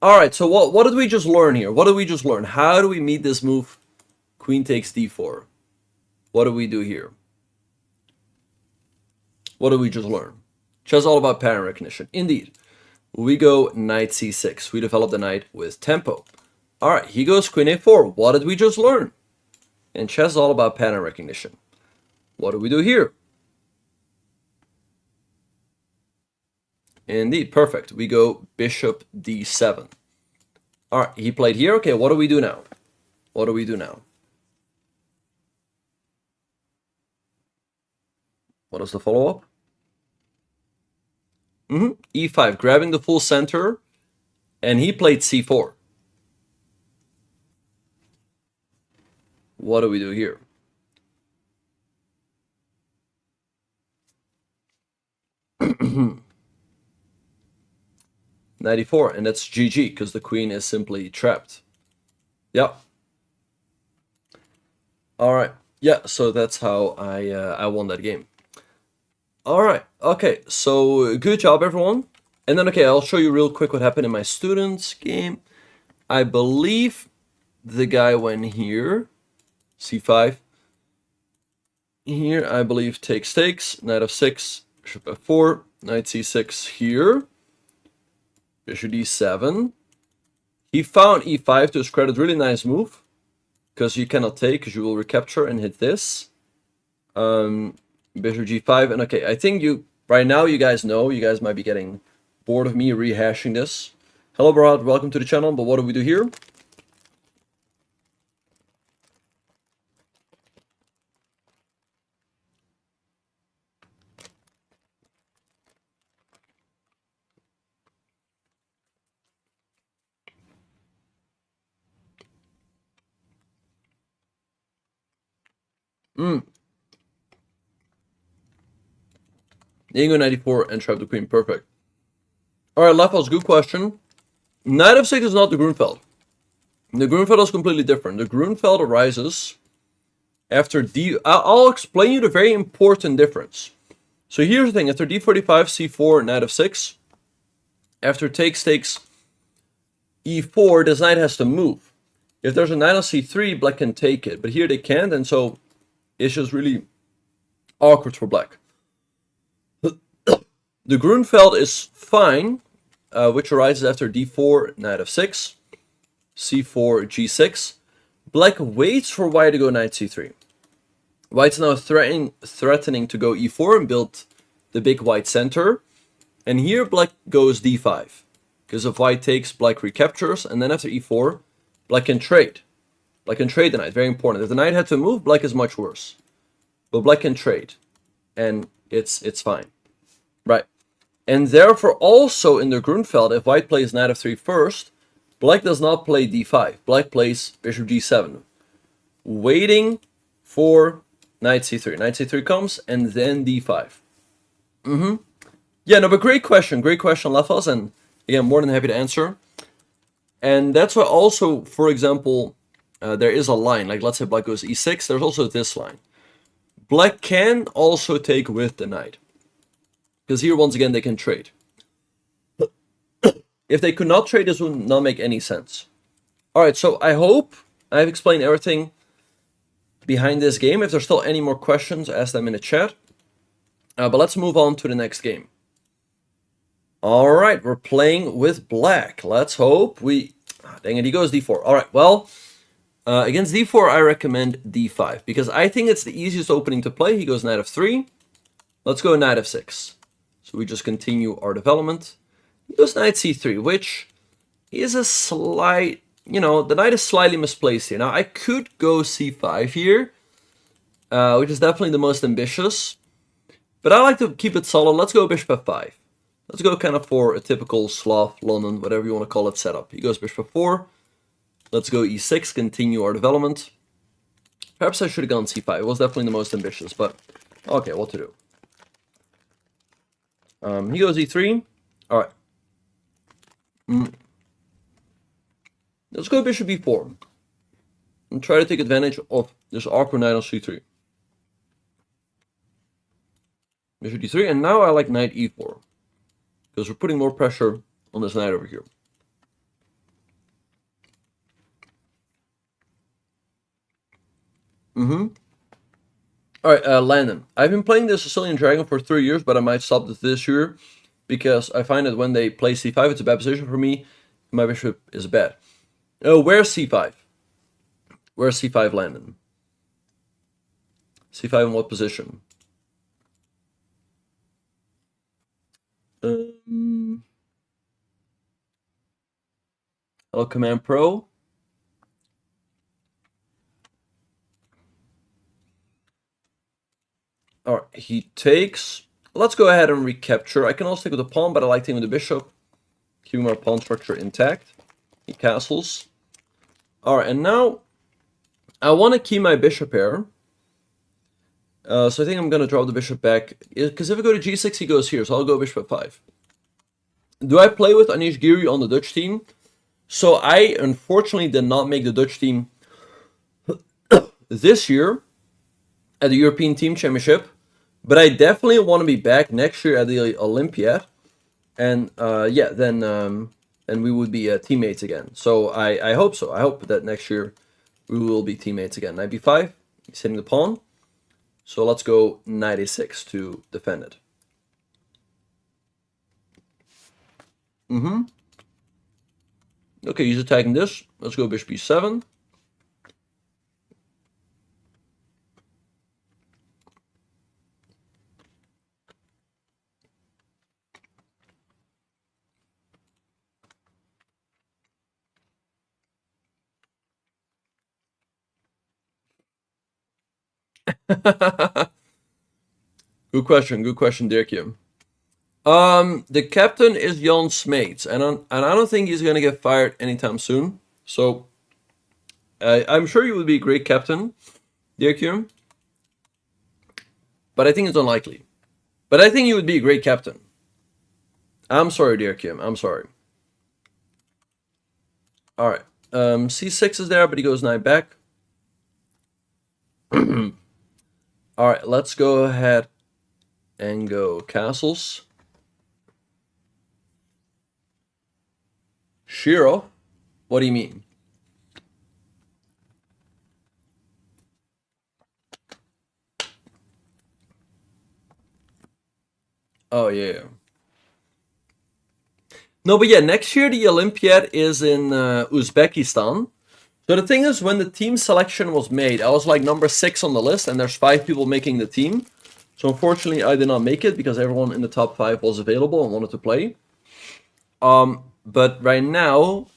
Alright, so what did we just learn here? What did we just learn? How do we meet this move? Queen takes d4. What do we do here? What did we just learn? Chess all about pattern recognition. Indeed. We go knight c6. We develop the knight with tempo. Alright, he goes queen a4. What did we just learn? And chess is all about pattern recognition. What do we do here? Indeed, perfect. We go bishop d7. Alright, he played here. Okay, what do we do now? What do we do now? What is the follow-up? E5, grabbing the full center, and he played c4. What do we do here? Knight e4, and that's GG, because the queen is simply trapped. Yep. Alright, yeah, so that's how I won that game. Alright, okay, so good job everyone. And then, okay, I'll show you real quick what happened in my student's game. I believe the guy went here, c5. Here, I believe, takes, knight f6, bishop f4, knight c6 here, bishop d7. He found e5 to his credit, really nice move, because you cannot take, because you will recapture and hit this. Bishop g5, and okay, I think right now you guys know, you guys might be getting bored of me rehashing this. Hello Barad, welcome to the channel, but what do we do here? Ingo 94 and trap the queen, perfect. Alright, Lefos, good question. Knight f6 is not the Grunfeld. The Grunfeld is completely different. The Grunfeld arises after d... I'll explain you the very important difference. So here's the thing, after d45, c4, knight f6, after takes, e4, this knight has to move. If there's a knight on c3, black can take it, but here they can't, and so it's just really awkward for black. The Grunfeld is fine, which arises after d4, knight f6, c4, g6. Black waits for white to go knight c3. White's now threatening to go e4 and build the big white center. And here black goes d5. Because if white takes, black recaptures. And then after e4, black can trade. Black can trade the knight, very important. If the knight had to move, black is much worse. But black can trade. And it's fine. Right. And therefore also in the Grunfeld, if white plays knight f3 first, black does not play d5. Black plays bishop g7. Waiting for Knight c3. Knight c3 comes, and then d5. Yeah, no, but great question, Lefels, and again, more than happy to answer. And that's why also, for example, there is a line, like let's say black goes e6, there's also this line. Black can also take with the knight. Because here, once again, they can trade. If they could not trade, this would not make any sense. Alright, so I hope I've explained everything behind this game. If there's still any more questions, ask them in the chat. But let's move on to the next game. Alright, we're playing with black. Let's hope we... dang it, he goes d4. Alright, well, against d4, I recommend d5. Because I think it's the easiest opening to play. He goes knight f3. Let's go knight f6. So we just continue our development. He goes knight c3, which is a slight... You know, the knight is slightly misplaced here. Now, I could go c5 here, which is definitely the most ambitious. But I like to keep it solid. Let's go bishop f5. Let's go kind of for a typical Slav, London, whatever you want to call it, setup. He goes bishop f4. Let's go e6, continue our development. Perhaps I should have gone c5. It was definitely the most ambitious, but okay, what to do? He goes e3. All right. Let's go bishop e4 and try to take advantage of this awkward knight on c3. Bishop d3, and now I like knight e4 because we're putting more pressure on this knight over here. Alright, Landon. I've been playing the Sicilian Dragon for 3 years, but I might stop this year because I find that when they play c5, it's a bad position for me. My bishop is bad. Oh, where's c5? Where's c5, Landon? c5 in what position? Hello, Command Pro. Alright, he takes. Let's go ahead and recapture. I can also take with the pawn, but I like taking with the bishop. Keeping my pawn structure intact. He castles. Alright, and now I want to keep my bishop here. So I think I'm going to drop the bishop back. Because if I go to g6, he goes here. So I'll go bishop f5. Do I play with Anish Giri on the Dutch team? So I unfortunately did not make the Dutch team this year at the European Team Championship. But I definitely want to be back next year at the Olympiad. And yeah, then we would be teammates again. So I hope so. I hope that next year we will be teammates again. Knight b5, he's hitting the pawn. So let's go knight a6 to defend it. Okay, he's attacking this. Let's go bishop b7. Good question, Dirk. The captain is Jan Smeets, and I don't think he's gonna get fired anytime soon. So I'm sure you would be a great captain, Dirk. But I think it's unlikely. But I think you would be a great captain. I'm sorry, Dirk. I'm sorry. All right. C6 is there, but he goes knight back. All right, let's go ahead and go castles. Shiro? What do you mean? Oh, yeah. No, but yeah, next year the Olympiad is in Uzbekistan. So the thing is, when the team selection was made, I was like number 6 on the list, and there's 5 people making the team. So unfortunately, I did not make it because everyone in the top 5 was available and wanted to play. But right now,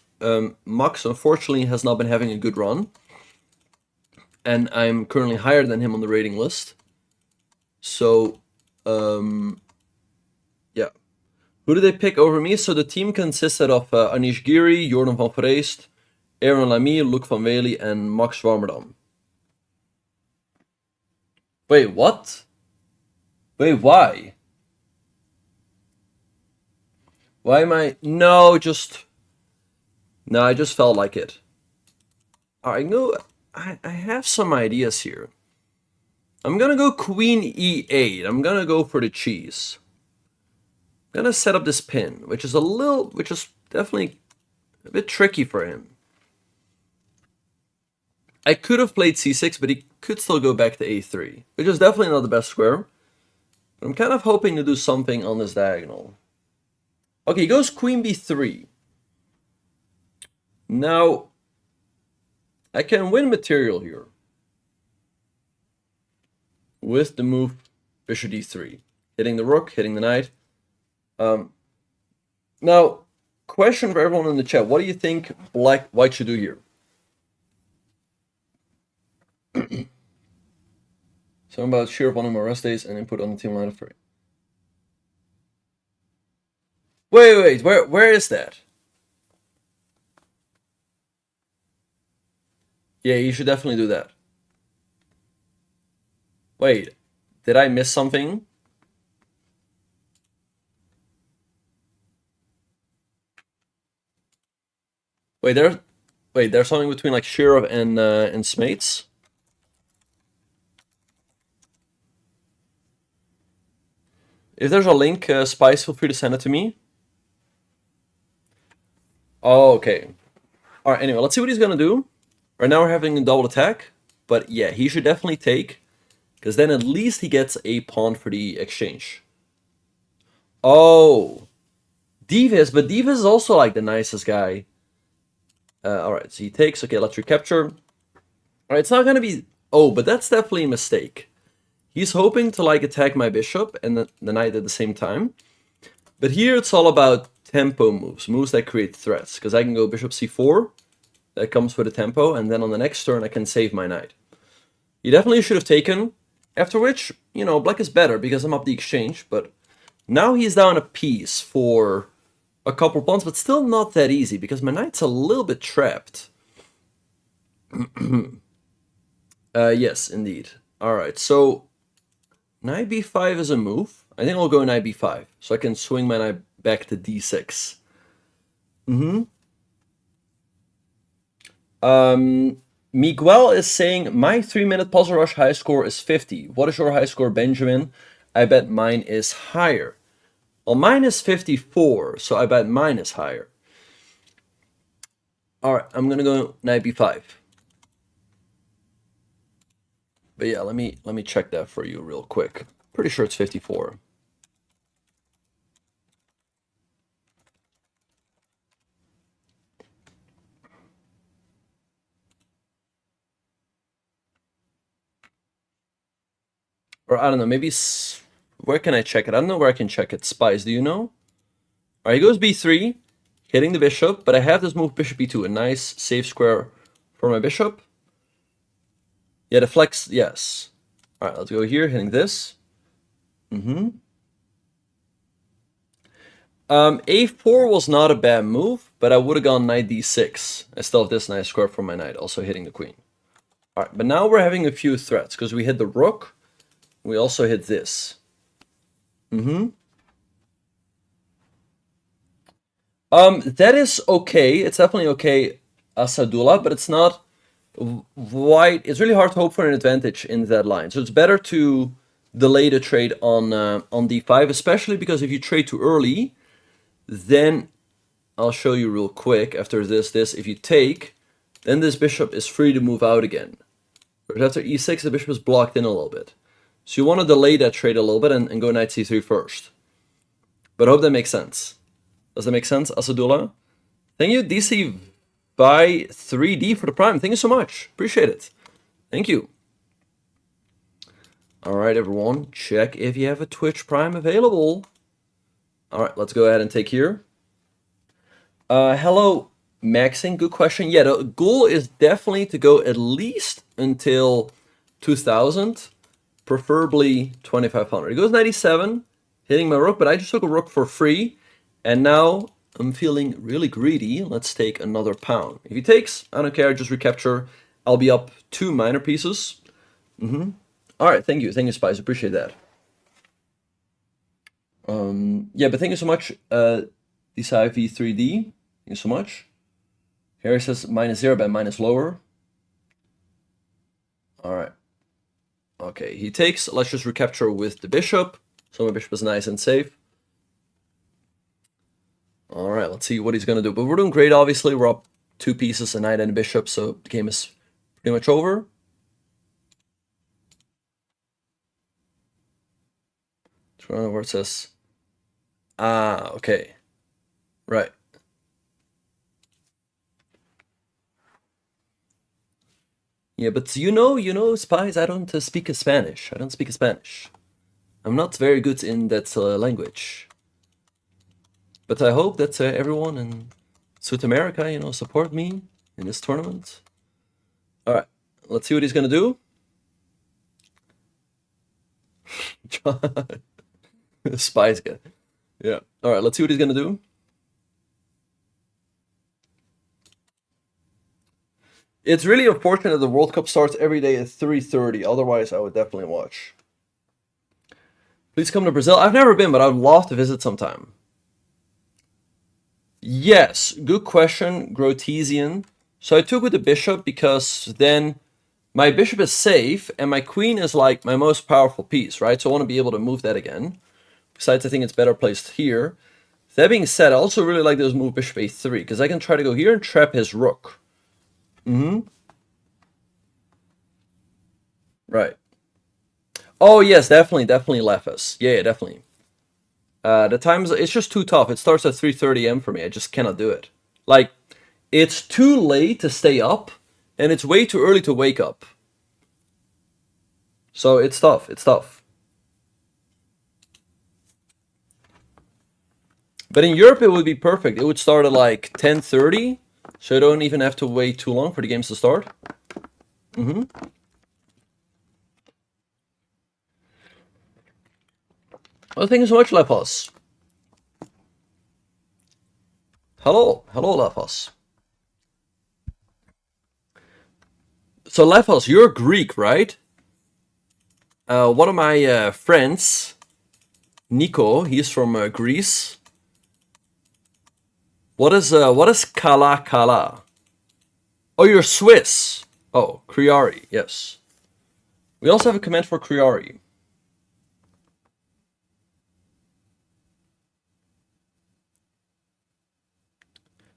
Max unfortunately has not been having a good run. And I'm currently higher than him on the rating list. So, yeah. Who did they pick over me? So the team consisted of Anish Giri, Jordan van Vreest, Aaron Lamy, Luc van Wely, and Max Warmerdam. Wait, what? Wait, why? Why am I... No, just... No, I just felt like it. Alright, no, I have some ideas here. I'm gonna go queen e8. I'm gonna go for the cheese. I'm gonna set up this pin, which is definitely a bit tricky for him. I could have played c6, but he could still go back to a3, which is definitely not the best square. But I'm kind of hoping to do something on this diagonal. Okay, he goes queen b3. Now, I can win material here with the move bishop d3, hitting the rook, hitting the knight. Now, question for everyone in the chat: what do you think white should do here? Something about shear of one of my rest days and input on the team line of 3. Wait, where is that? Yeah, you should definitely do that. Wait, did I miss something? Wait, there's something between like Shirov and Smates? If there's a link, Spice, feel free to send it to me. Oh, okay. Alright, anyway, let's see what he's gonna do. Right now we're having a double attack, but yeah, he should definitely take, because then at least he gets a pawn for the exchange. Oh, Divis, but Divis is also like the nicest guy. Alright, so he takes. Okay, let's recapture. Alright, it's not gonna be... Oh, but that's definitely a mistake. He's hoping to like attack my bishop and the knight at the same time. But here it's all about tempo moves that create threats. Because I can go bishop c4, that comes with a tempo, and then on the next turn I can save my knight. He definitely should have taken, after which, you know, black is better because I'm up the exchange, but now he's down a piece for a couple pawns, but still not that easy because my knight's a little bit trapped. Yes, indeed. Alright, so knight b5 is a move. I think I'll go knight b5, so I can swing my knight back to d6. Miguel is saying, my 3-minute puzzle rush high score is 50. What is your high score, Benjamin? I bet mine is higher. Well, mine is 54, so I bet mine is higher. Alright, I'm gonna go knight b5. But yeah, let me check that for you real quick. Pretty sure it's 54. Or I don't know, maybe... Where can I check it? I don't know where I can check it. Spice, do you know? Alright, he goes b3, hitting the bishop, but I have this move bishop e2, a nice safe square for my bishop. Yeah, the flex, yes. Alright, let's go here, hitting this. A4 was not a bad move, but I would have gone knight d6. I still have this nice square for my knight, also hitting the queen. Alright, but now we're having a few threats, because we hit the rook, we also hit this. That is okay. It's definitely okay, Asadullah, but it's not white. It's really hard to hope for an advantage in that line. So it's better to delay the trade on d5, especially because if you trade too early, then I'll show you real quick after this, if you take, then this bishop is free to move out again. Whereas after e6, the bishop is blocked in a little bit. So you want to delay that trade a little bit and go knight c3 first. But I hope that makes sense. Does that make sense, Asadullah? Thank you, DC by 3D for the prime. Thank you so much. Appreciate it. Thank you. Alright, everyone. Check if you have a Twitch Prime available. Alright, let's go ahead and take here. Hello, Maxing. Good question. Yeah, the goal is definitely to go at least until 2000. Preferably 2500. It goes 97, hitting my rook, but I just took a rook for free. And now I'm feeling really greedy. Let's take another pawn. If he takes, I don't care, just recapture. I'll be up 2 minor pieces. All right, thank you, Spice. Appreciate that. Yeah, but thank you so much, Desai V3D. Thank you so much. Harry says -0, but minus lower. All right. Okay, he takes. Let's just recapture with the bishop. So my bishop is nice and safe. All right, let's see what he's gonna do. But we're doing great, obviously. We're up 2 pieces, a knight and a bishop, so the game is pretty much over. Toronto where it says, okay, right. Yeah, but you know, Spies, I don't speak Spanish. I don't speak Spanish. I'm not very good in that language. But I hope that everyone in South America, support me in this tournament. All right, let's see what he's gonna do. Spies guy. Yeah. All right, let's see what he's gonna do. It's really unfortunate that the World Cup starts every day at 3:30. Otherwise, I would definitely watch. Please come to Brazil. I've never been, but I'd love to visit sometime. Yes, good question, Grotesian. So I took with the bishop because then my bishop is safe and my queen is like my most powerful piece, right? So I want to be able to move that again. Besides, I think it's better placed here. That being said, I also really like this move bishop a3 because I can try to go here and trap his rook. Right. Oh yes, definitely Lefus. Yeah, definitely. The times it's just too tough. It starts at 3:30 a.m. for me. I just cannot do it. Like, it's too late to stay up, and it's way too early to wake up. So it's tough. It's tough. But in Europe, it would be perfect. It would start at like 10:30, so you don't even have to wait too long for the games to start. Well, thank you so much, Lepos. Hello, Lepos. So Lepos, you're Greek, right? One of my friends, Nico, he's from Greece. What is kala kala? Oh, you're Swiss. Oh, Kriari, yes. We also have a command for Kriari.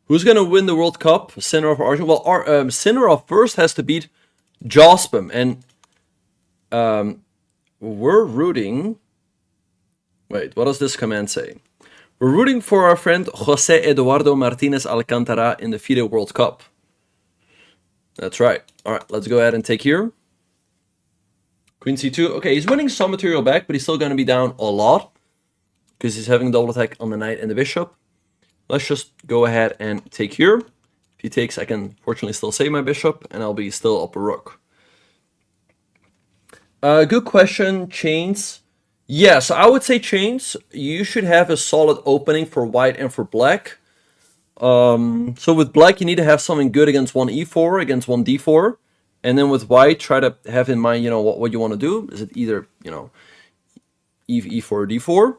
Who's gonna win the World Cup? Sinarov or Arjun? Well, Sinarov first has to beat Jospim, and we're rooting. Wait, what does this command say? We're rooting for our friend Jose Eduardo Martinez Alcantara in the FIDE World Cup. That's right. All right, let's go ahead and take here. Queen c2. Okay, he's winning some material back, but he's still going to be down a lot because he's having double attack on the knight and the bishop. Let's just go ahead and take here. If he takes, I can fortunately still save my bishop, and I'll be still up a rook. Good question, Chains. Yeah, so I would say Chains, you should have a solid opening for white and for black. So with black, you need to have something good against one e4, against one d4. And then with white, try to have in mind, what you want to do. Is it either, e4 or d4?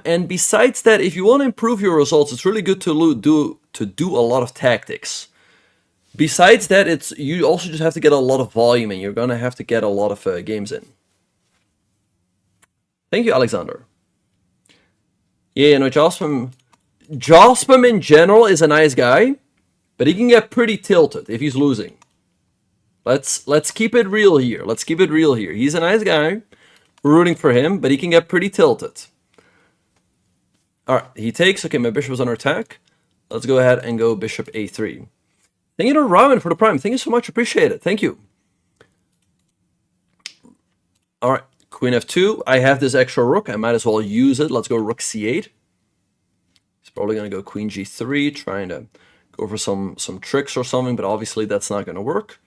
And besides that, if you want to improve your results, it's really good to do a lot of tactics. Besides that, you also just have to get a lot of volume, and you're going to have to get a lot of games in. Thank you, Alexander. Yeah, Jospim in general is a nice guy, but he can get pretty tilted if he's losing. Let's keep it real here. He's a nice guy. We're rooting for him, but he can get pretty tilted. All right, he takes. Okay, my bishop is under attack. Let's go ahead and go bishop a3. Thank you to Ramen for the prime. Thank you so much. Appreciate it. Thank you. All right, queen f2. I have this extra rook. I might as well use it. Let's go rook c8. He's probably going to go queen g3, trying to go for some tricks or something, but obviously that's not going to work.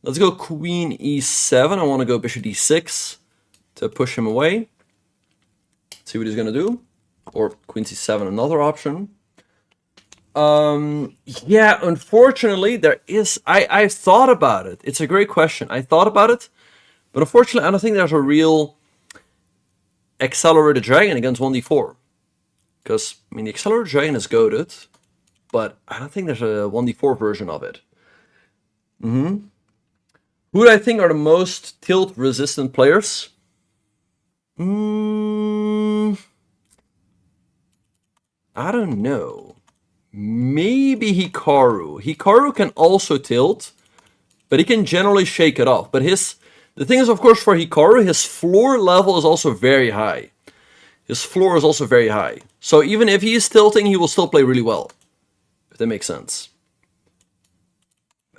Let's go queen e7. I want to go bishop d6 to push him away. See what he's going to do. Or queen c7, another option. Yeah, unfortunately, there is... I've thought about it. It's a great question. I thought about it, But unfortunately, I don't think there's a real Accelerated Dragon against 1d4. Because, I mean, the Accelerated Dragon is goated, but I don't think there's a 1d4 version of it. Who do I think are the most tilt-resistant players? I don't know. Maybe Hikaru. Hikaru can also tilt, but he can generally shake it off. But the thing is, of course, for Hikaru, his floor level is also very high. His floor is also very high. So even if he is tilting, he will still play really well. If that makes sense.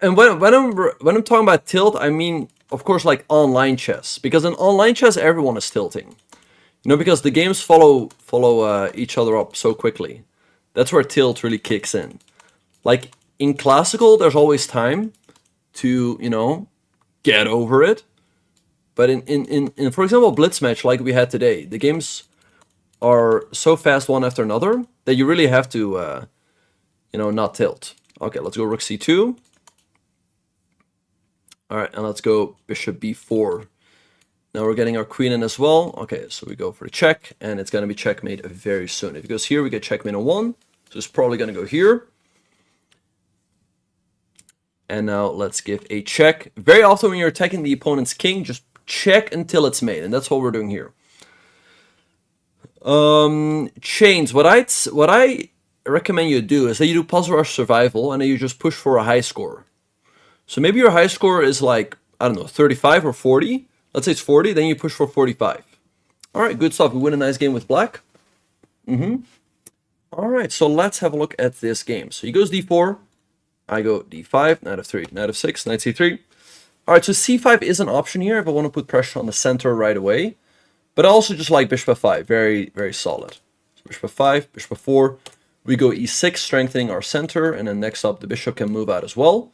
And when I'm talking about tilt, I mean, of course, like online chess. Because in online chess, everyone is tilting. You know, because the games follow each other up so quickly. That's where tilt really kicks in. Like, in classical, there's always time to, you know, get over it. But in for example, Blitz match like we had today, the games are so fast one after another that you really have to, you know, not tilt. Okay, let's go rook c2. All right, and let's go bishop b4. Now we're getting our queen in as well. Okay, so we go for the check, and it's going to be checkmate very soon. If it goes here, we get checkmate on 1. So it's probably going to go here. And now let's give a check. Very often when you're attacking the opponent's king, just check until it's made, and that's what we're doing here. Chains. What I recommend you do is that you do puzzle rush survival, and then you just push for a high score. So maybe your high score is like, I don't know, 35 or 40. Let's say it's 40, then you push for 45. All right, good stuff. We win a nice game with black. All right, so let's have a look at this game. So he goes d4. I go d5, knight f3, knight f6, knight c3. All right, so c5 is an option here if I want to put pressure on the center right away. But I also just like bishop f5, very, very solid. So bishop f5, bishop f4. We go e6, strengthening our center, and then next up, the bishop can move out as well.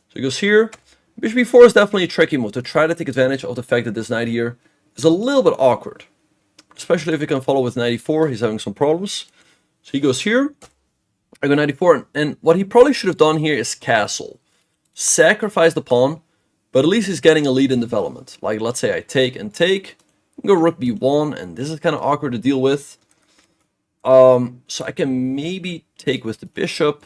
So he goes here. Bishop e4 is definitely a tricky move to try to take advantage of the fact that this knight here is a little bit awkward. Especially if he can follow with knight e4, he's having some problems. So he goes here. I go knight e4, and what he probably should have done here is castle. Sacrifice the pawn, but at least he's getting a lead in development. Like, let's say I take and take. Go rook b1, and this is kind of awkward to deal with. So I can maybe take with the bishop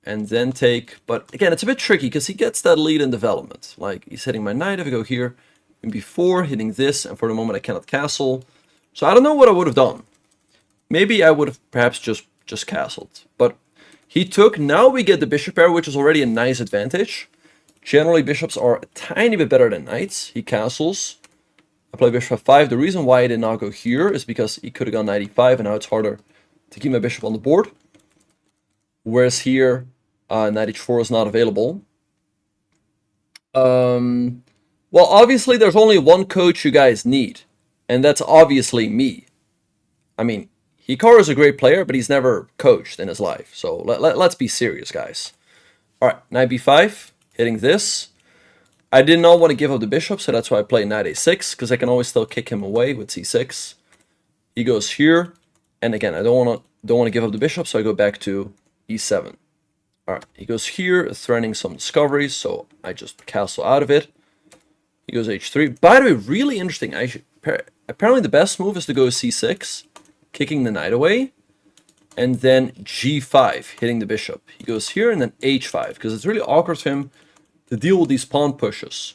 and then take, but again, it's a bit tricky because he gets that lead in development. Like, he's hitting my knight if I go here, and before hitting this, and for the moment I cannot castle. So I don't know what I would have done. Maybe I would have perhaps just castled, but he took. Now we get the bishop pair, which is already a nice advantage. Generally, bishops are a tiny bit better than knights. He castles. I play bishop f5. The reason why I did not go here is because he could have gone knight e5, and now it's harder to keep my bishop on the board. Whereas here, knight h4 is not available. Well, obviously, there's only one coach you guys need, and that's obviously me. I mean, Hikaru is a great player, but he's never coached in his life. So let's be serious, guys. All right, knight b5, hitting this. I did not want to give up the bishop, so that's why I played knight a6, because I can always still kick him away with c6. He goes here, and again, I don't want to give up the bishop, so I go back to e7. All right, he goes here, threatening some discoveries, so I just castle out of it. He goes h3. By the way, really interesting. Apparently the best move is to go c6, kicking the knight away, and then g5, hitting the bishop. He goes here and then h5, because it's really awkward for him to deal with these pawn pushes.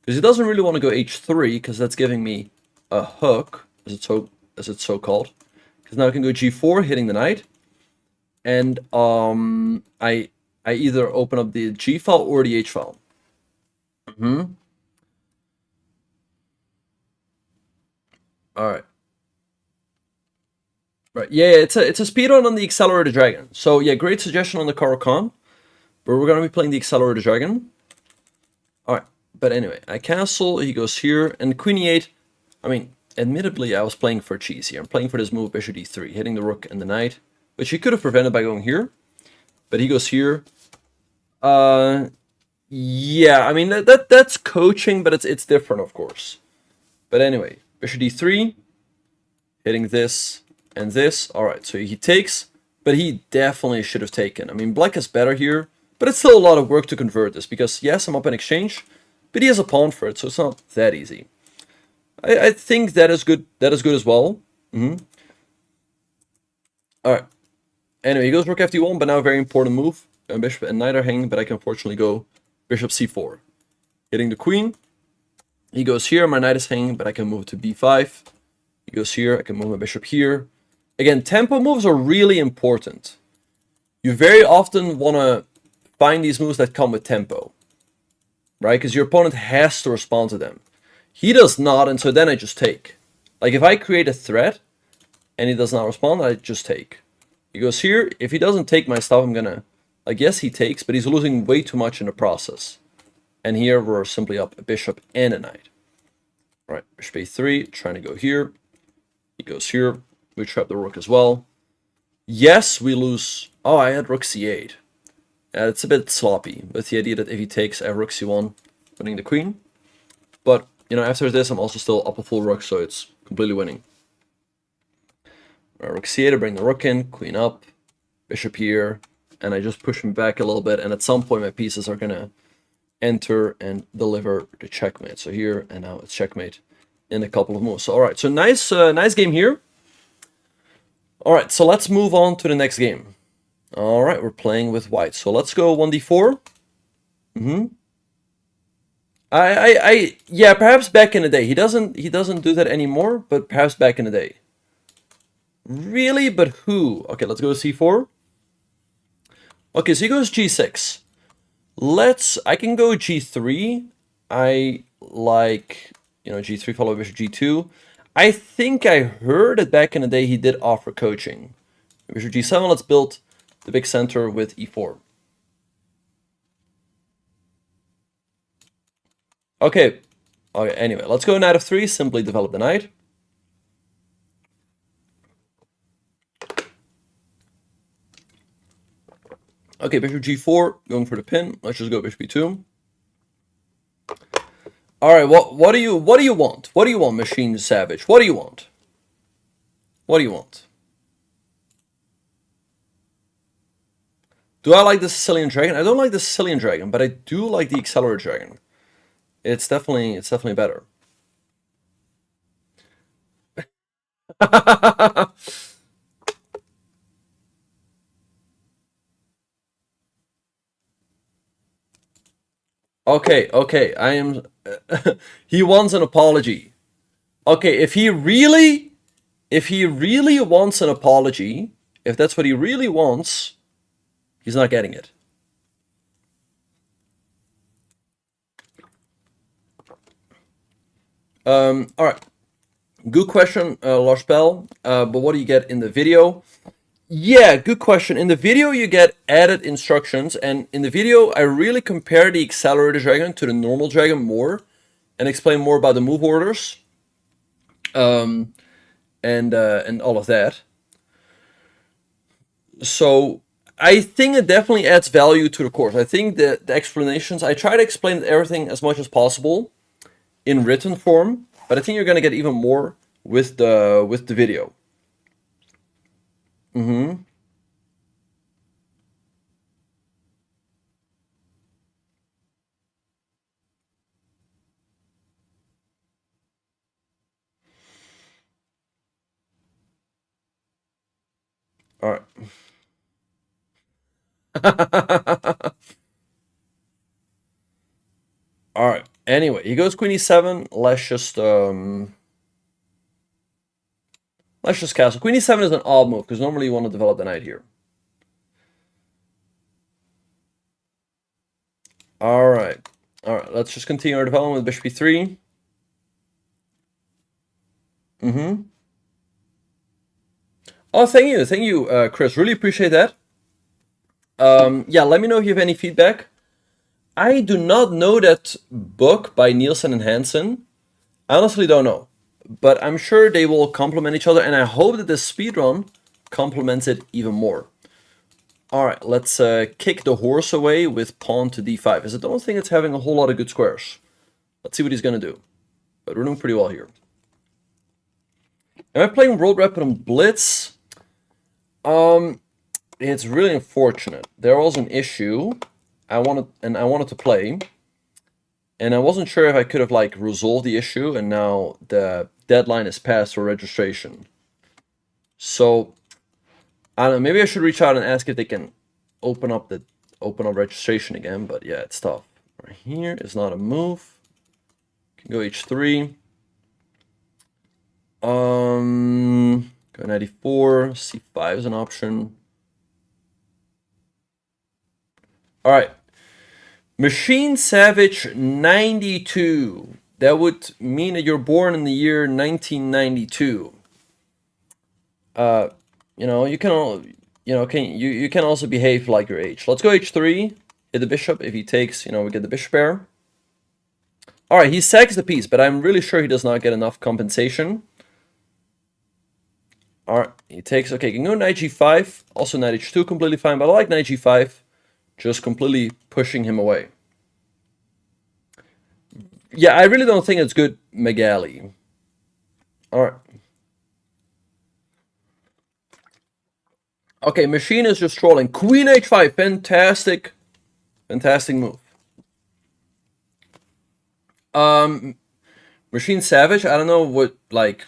Because he doesn't really want to go h3, because that's giving me a hook, as it's so called. Because now I can go g4, hitting the knight. And I either open up the g file or the h file. All right. Right. Yeah, it's a speedrun on the Accelerated Dragon. So yeah, great suggestion on the Caro-Kann. But we're gonna be playing the Accelerated Dragon. All right. But anyway, I castle. He goes here, and queen e8. I mean, admittedly, I was playing for cheese here. I'm playing for this move, bishop d3, hitting the rook and the knight, which he could have prevented by going here. But he goes here. Yeah, I mean that's coaching, but it's different, of course. But anyway, bishop d3, hitting this and this. All right, so he takes, but he definitely should have taken. I mean, black is better here, but it's still a lot of work to convert this because yes, I'm up in exchange, But he has a pawn for it, so it's not that easy. I think that is good. That is good as well. All right. Anyway, he goes rook fd1, but now a very important move. Bishop and knight are hanging, but I can unfortunately go bishop c4. Hitting the queen. He goes here, my knight is hanging, but I can move to b5. He goes here, I can move my bishop here. Again, tempo moves are really important. You very often want to find these moves that come with tempo, right? Because your opponent has to respond to them. He does not, and so then I just take. Like if I create a threat and he does not respond, I just take. He goes here. If he doesn't take my stuff, I'm gonna, like, yes, he takes, but he's losing way too much in the process. And here we're simply up a bishop and a knight. All right, bishop a3, trying to go here. He goes here. We trap the rook as well. Yes, we lose. Oh, I had rook c8. It's a bit sloppy with the idea that if he takes, I have rook c1, winning the queen. But, you know, after this, I'm also still up a full rook, so it's completely winning. Rook c8, I bring the rook in, queen up, bishop here, and I just push him back a little bit, and at some point my pieces are going to enter and deliver the checkmate. So here, and now it's checkmate in a couple of moves. So, all right, so nice game here. All right, so let's move on to the next game. All right, we're playing with white. So let's go 1d4. Yeah, perhaps back in the day. He doesn't do that anymore, but perhaps back in the day. Really? But who? Okay, let's go to c4. Okay, so he goes g6. I can go g3. I like, you know, g3 followed by bishop g2. I think I heard that back in the day he did offer coaching. Bishop g7, let's build the big center with e4. Okay, anyway, let's go knight f3, simply develop the knight. Okay, bishop g4, going for the pin. Let's just go bishop b2. All right, what do you want? What do you want, Machine Savage? What do you want? What do you want? Do I like the Sicilian Dragon? I don't like the Sicilian Dragon, but I do like the Accelerated Dragon. It's definitely better. Okay, I am... he wants an apology. Okay, if he really wants an apology, if that's what he really wants, he's not getting it. All right. Good question, Lars Bell. But what do you get in the video? Yeah, good question. In the video, you get added instructions, and in the video, I really compare the Accelerated Dragon to the normal Dragon more, and explain more about the move orders, and all of that. So I think it definitely adds value to the course. I think that the explanations, I try to explain everything as much as possible in written form, but I think you're gonna get even more with the video. All right. All right. Anyway, he goes queen e7. Let's just castle. Queen e7 is an odd move because normally you want to develop the knight here. All right. All right. Let's just continue our development with bishop e3. Oh, thank you, Chris. Really appreciate that. Yeah, let me know if you have any feedback. I do not know that book by Nielsen and Hansen. I honestly don't know, but I'm sure they will complement each other, and I hope that this speedrun complements it even more. All right, let's kick the horse away with pawn to d5, as I don't think it's having a whole lot of good squares. Let's see what he's going to do. But we're doing pretty well here. Am I playing World Rapid on Blitz? It's really unfortunate. There was an issue I wanted to play, and I wasn't sure if I could have like resolved the issue, and now the deadline is passed for registration. So I don't know, maybe I should reach out and ask if they can open up registration again, but yeah, it's tough. Right here is not a move. Can go h3. Go 94, c5 is an option. All right. Machine Savage 92. That would mean that you're born in the year 1992. You know, you can also behave like your age. Let's go h3, hit the bishop. If he takes, we get the bishop pair. All right, he sacks the piece, but I'm really sure he does not get enough compensation. All right, he takes, okay, can go knight g5, also knight h2, completely fine, but I like knight g5, just completely pushing him away. Yeah, I really don't think it's good, Magali. All right. Okay, machine is just trolling. Queen h5, fantastic, fantastic move. Machine Savage, I don't know what, like...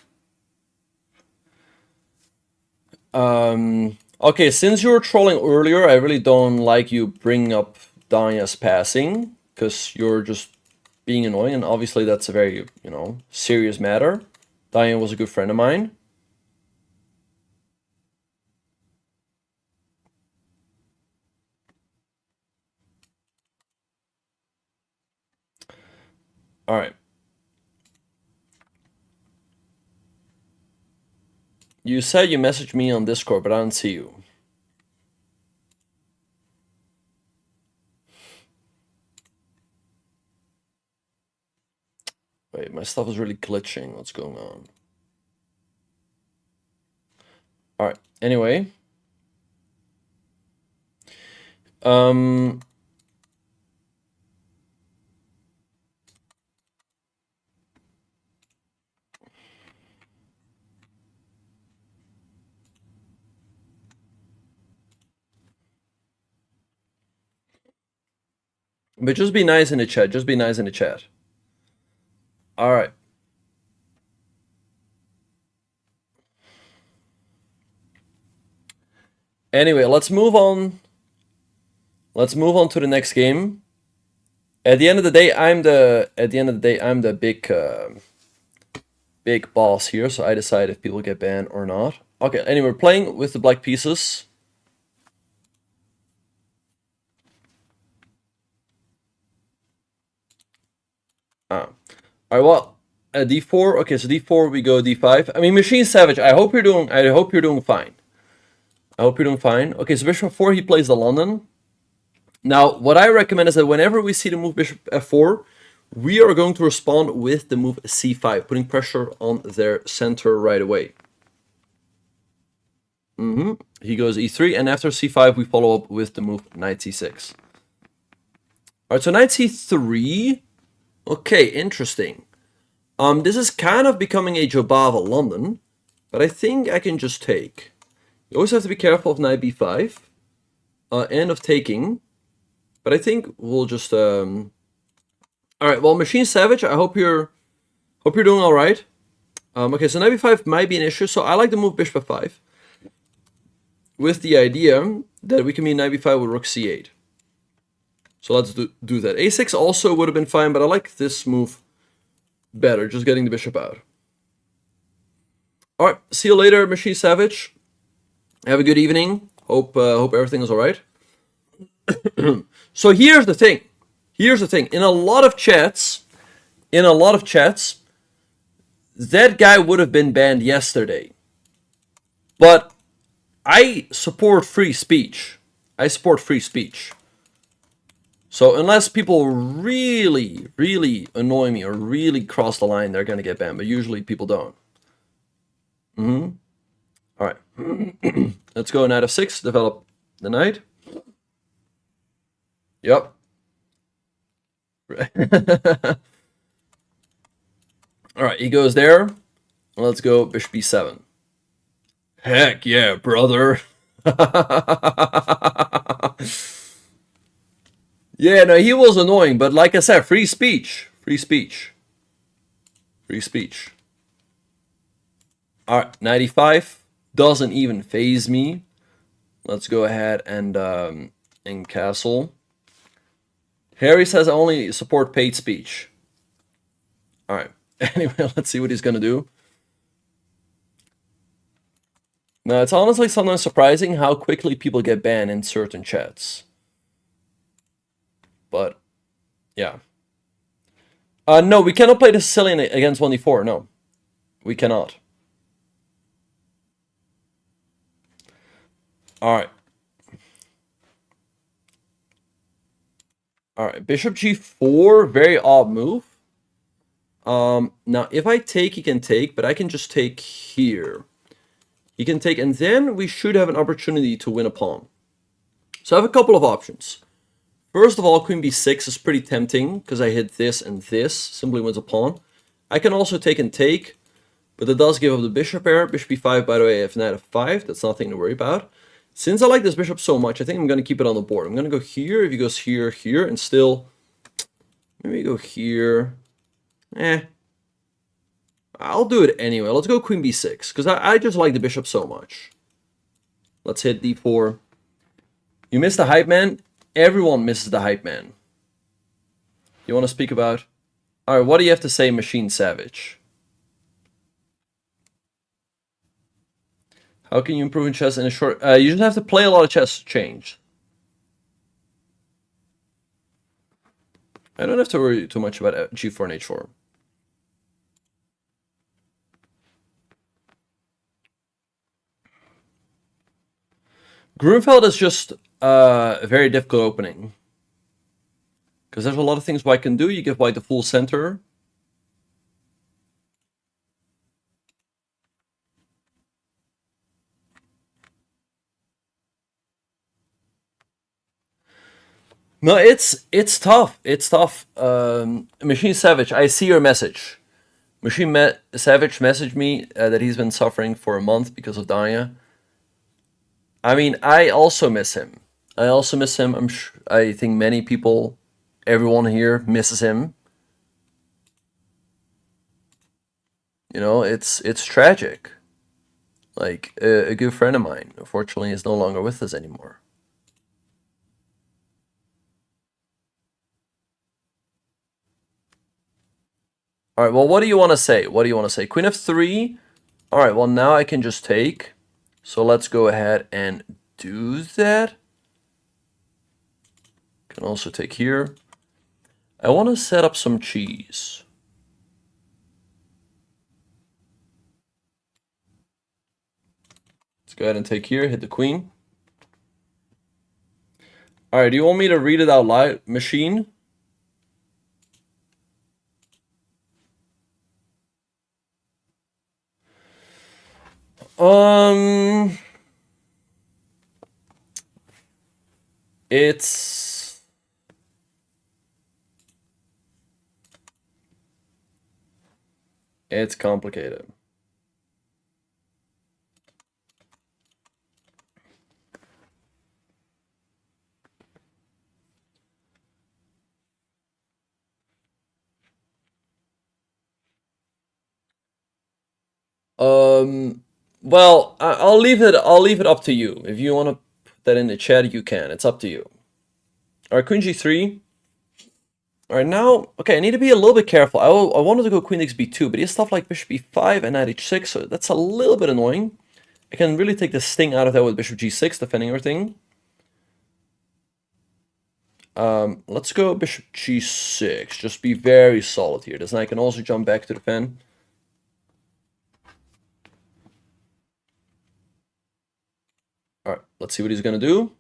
Okay, since you were trolling earlier, I really don't like you bringing up Danya's passing, because you're just being annoying, and obviously that's a very, serious matter. Danya was a good friend of mine. All right. You said you messaged me on Discord, but I don't see you. Wait, my stuff is really glitching. What's going on? All right. Anyway. But just be nice in the chat. Just be nice in the chat. All right. Anyway, let's move on. Let's move on to the next game. At the end of the day, I'm the big boss here, so I decide if people get banned or not. Okay, anyway, we're playing with the black pieces. All right, well, d4. Okay, so d4 we go d5. I mean, Machine Savage. I hope you're doing fine. I hope you're doing fine. Okay, so bishop 4, he plays the London. Now, what I recommend is that whenever we see the move bishop f4, we are going to respond with the move c5, putting pressure on their center right away. He goes e3, and after c5, we follow up with the move knight c6. All right, so knight c3. Okay, interesting. This is kind of becoming a Jobava London, but I think I can just take. You always have to be careful of knight b5 and of taking, but I think we'll just. All right, well, Machine Savage, I hope you're doing all right. Okay, so knight b5 might be an issue, so I like to move bishop f5 with the idea that we can meet knight b5 with rook c8. So let's do that. a6 also would have been fine, but I like this move better, just getting the bishop out. All right, see you later, Machine Savage. Have a good evening. Hope everything is all right. So here's the thing. In a lot of chats, that guy would have been banned yesterday. But I support free speech. So unless people really, really annoy me or really cross the line, they're going to get banned. But usually people don't. All right. Let's go knight f6, develop the knight. Yep. All right, he goes there. Let's go bishop b7. Heck yeah, brother. Yeah, no, he was annoying, but like I said, free speech. Free speech. Free speech. Alright, 95. Doesn't even phase me. Let's go ahead and castle. Harry says I only support paid speech. Alright. Anyway, let's see what he's gonna do. Now, it's honestly sometimes surprising how quickly people get banned in certain chats. But, yeah. No, we cannot play the Sicilian against 1d4, no. We cannot. Alright. Alright, bishop g4, very odd move. Now, if I take, he can take, but I can just take here. He can take, and then we should have an opportunity to win a pawn. So I have a couple of options. First of all, queen b6 is pretty tempting, because I hit this and this, simply wins a pawn. I can also take and take, but it does give up the bishop pair. Bishop b5, by the way, I have knight f5, that's nothing to worry about. Since I like this bishop so much, I think I'm going to keep it on the board. I'm going to go here, if he goes here, here, and still, maybe go here. I'll do it anyway. Let's go queen b6, because I just like the bishop so much. Let's hit d4. You missed the hype man? Everyone misses the hype man. You want to speak about? Alright, what do you have to say, Machine Savage? How can you improve in chess in a short... you just have to play a lot of chess to change. I don't have to worry too much about g4 and h4. Grunfeld is just a very difficult opening. Because there's a lot of things white can do. You give white the full center. No, it's tough. It's tough. Machine Savage, I see your message. Savage messaged me that he's been suffering for a month because of Danya. I mean, I also miss him. I think many people, everyone here misses him. You know, it's tragic. Like, a good friend of mine, unfortunately, is no longer with us anymore. All right, well, what do you want to say? What do you want to say? Queen f3. All right, well, now I can just take. So let's go ahead and do that. Can also take here. I want to set up some cheese. Let's go ahead and take here, hit the queen. All right, do you want me to read it out loud, Machine? It's complicated. Well, I'll leave it up to you. If you want to put that in the chat, you can. It's up to you. All right, queen g3. All right, now, okay, I need to be a little bit careful. I wanted to go queen takes b2, but he has stuff like bishop b5 and knight h6, so that's a little bit annoying. I can really take the sting out of that with bishop g6, defending everything. Let's go bishop g6. Just be very solid here. This knight can also jump back to defend. All right, let's see what he's gonna do.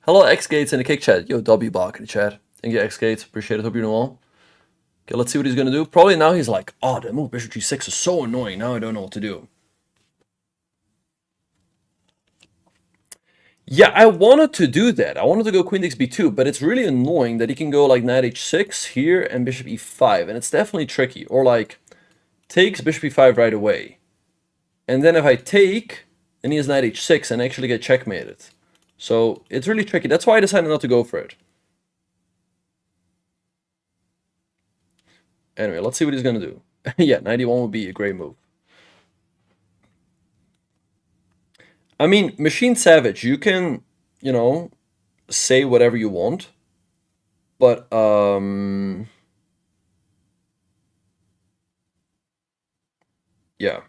Hello, X Gates in the kick chat. Yo, W Bok in the chat. Thank you, X Gates. Appreciate it. Hope you're doing well. Okay, let's see what he's gonna do. Probably now he's like, oh, the move bishop g6 is so annoying. Now I don't know what to do. Yeah, I wanted to do that. I wanted to go queen takes b2, but it's really annoying that he can go like knight h6 here and bishop e5, and it's definitely tricky. Or like, takes bishop e5 right away. And then if I take, then he has knight h6 and actually get checkmated. So it's really tricky. That's why I decided not to go for it. Anyway, let's see what he's going to do. Yeah, 91 would be a great move. I mean, Machine Savage, you can, you know, say whatever you want. But, yeah.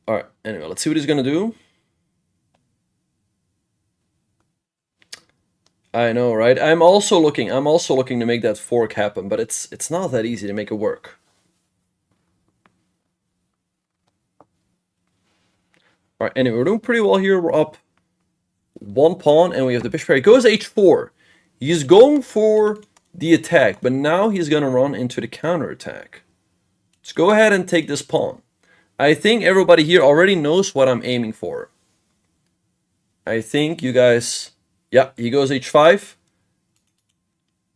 Alright, anyway, let's see what he's going to do. I know, right? I'm also looking to make that fork happen, but it's not that easy to make it work. Alright, anyway, we're doing pretty well here. We're up one pawn, and we have the bishop pair. He goes h4. He's going for the attack, but now he's going to run into the counterattack. Let's go ahead and take this pawn. I think everybody here already knows what I'm aiming for. I think you guys... Yeah, he goes h5.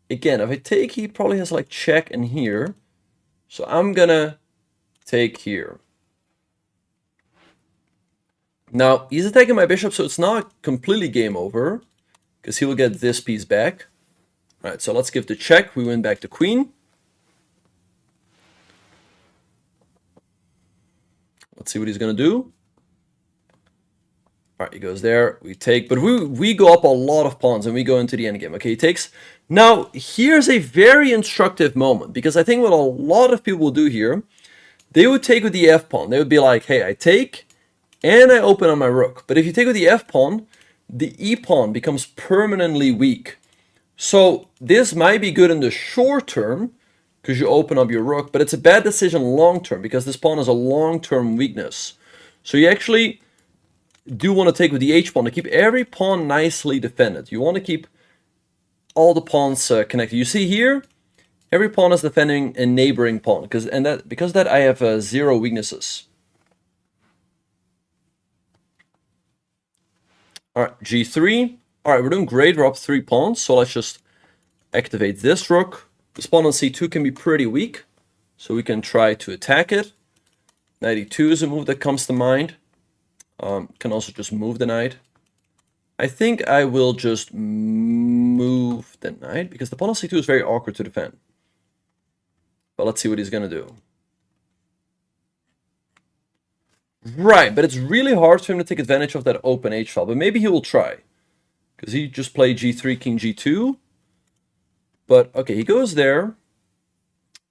Again, if I take, he probably has like check in here. So I'm gonna take here. Now, he's attacking my bishop, so it's not completely game over, because he will get this piece back. All right, so let's give the check. We win back the queen. Let's see what he's going to do. All right, he goes there. We take, but we go up a lot of pawns, and we go into the endgame. Okay, he takes. Now, here's a very instructive moment, because I think what a lot of people will do here, they would take with the f pawn. They would be like, hey, I take, and I open on my rook. But if you take with the f pawn, the e pawn becomes permanently weak. So this might be good in the short term, because you open up your rook, but it's a bad decision long term, because this pawn has a long-term weakness. So you actually do want to take with the h pawn to keep every pawn nicely defended. You want to keep all the pawns connected. You see here, every pawn is defending a neighboring pawn, because of that I have 0 weaknesses. All right, g3. All right, we're doing great. We're up 3 pawns, so let's just activate this rook. This pawn on c2 can be pretty weak, so we can try to attack it. Knight e2 is a move that comes to mind. Can also just move the knight. I think I will just move the knight, because the pawn on c2 is very awkward to defend. But let's see what he's going to do. Right, but it's really hard for him to take advantage of that open h-file. But maybe he will try, because he just played g3, king g2. But, okay, he goes there.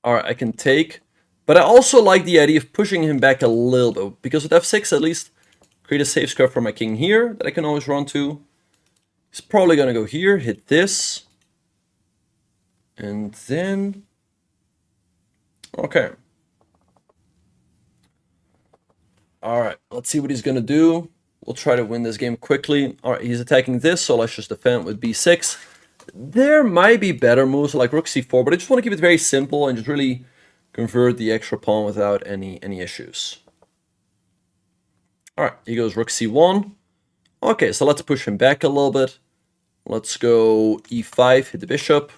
All right, I can take. But I also like the idea of pushing him back a little bit, because with f6 at least create a safe square for my king here that I can always run to. He's probably going to go here, hit this. And then... Okay. All right, let's see what he's going to do. We'll try to win this game quickly. All right, he's attacking this, so let's just defend with b6. There might be better moves like rook c4, but I just want to keep it very simple and just really convert the extra pawn without any issues. All right, he goes rook c1. Okay, so let's push him back a little bit. Let's go e5, hit the bishop.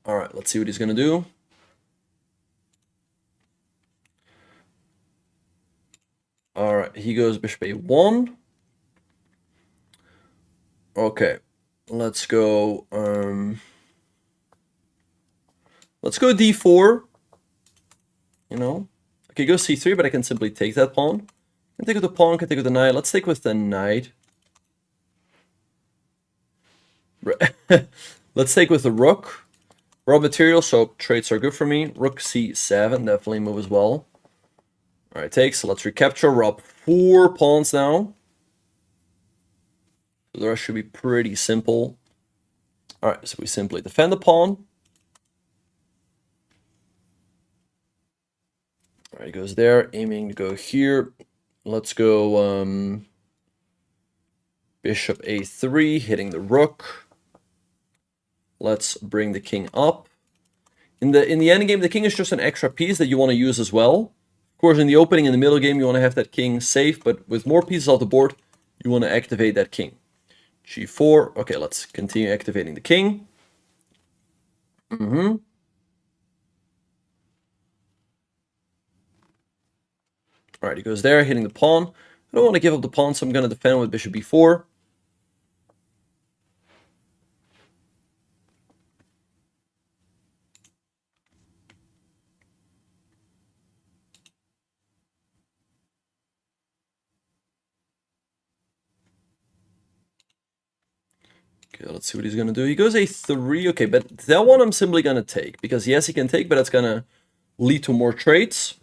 All right, let's see what he's going to do. All right, he goes bishop a1. Okay, let's go d4. You know, okay, go c3, but I can simply take that pawn. Can take with the pawn, can take with the knight. Let's take with the knight. Let's take with the rook. Raw material, so traits are good for me. Rook c7, definitely move as well. All right, takes. So let's recapture. We're up 4 pawns now. So the rest should be pretty simple. All right, so we simply defend the pawn. All right, he goes there, aiming to go here. Let's go bishop a3, hitting the rook. Let's bring the king up. In the endgame, the king is just an extra piece that you want to use as well. Of course, in the opening and the middle game, you want to have that king safe, but with more pieces off the board, you want to activate that king. g4. Okay, let's continue activating the king. All right, he goes there, hitting the pawn. I don't want to give up the pawn, so I'm going to defend with bishop b4. Okay, let's see what he's going to do. He goes a3. Okay, but that one I'm simply going to take. Because yes, he can take, but that's going to lead to more trades.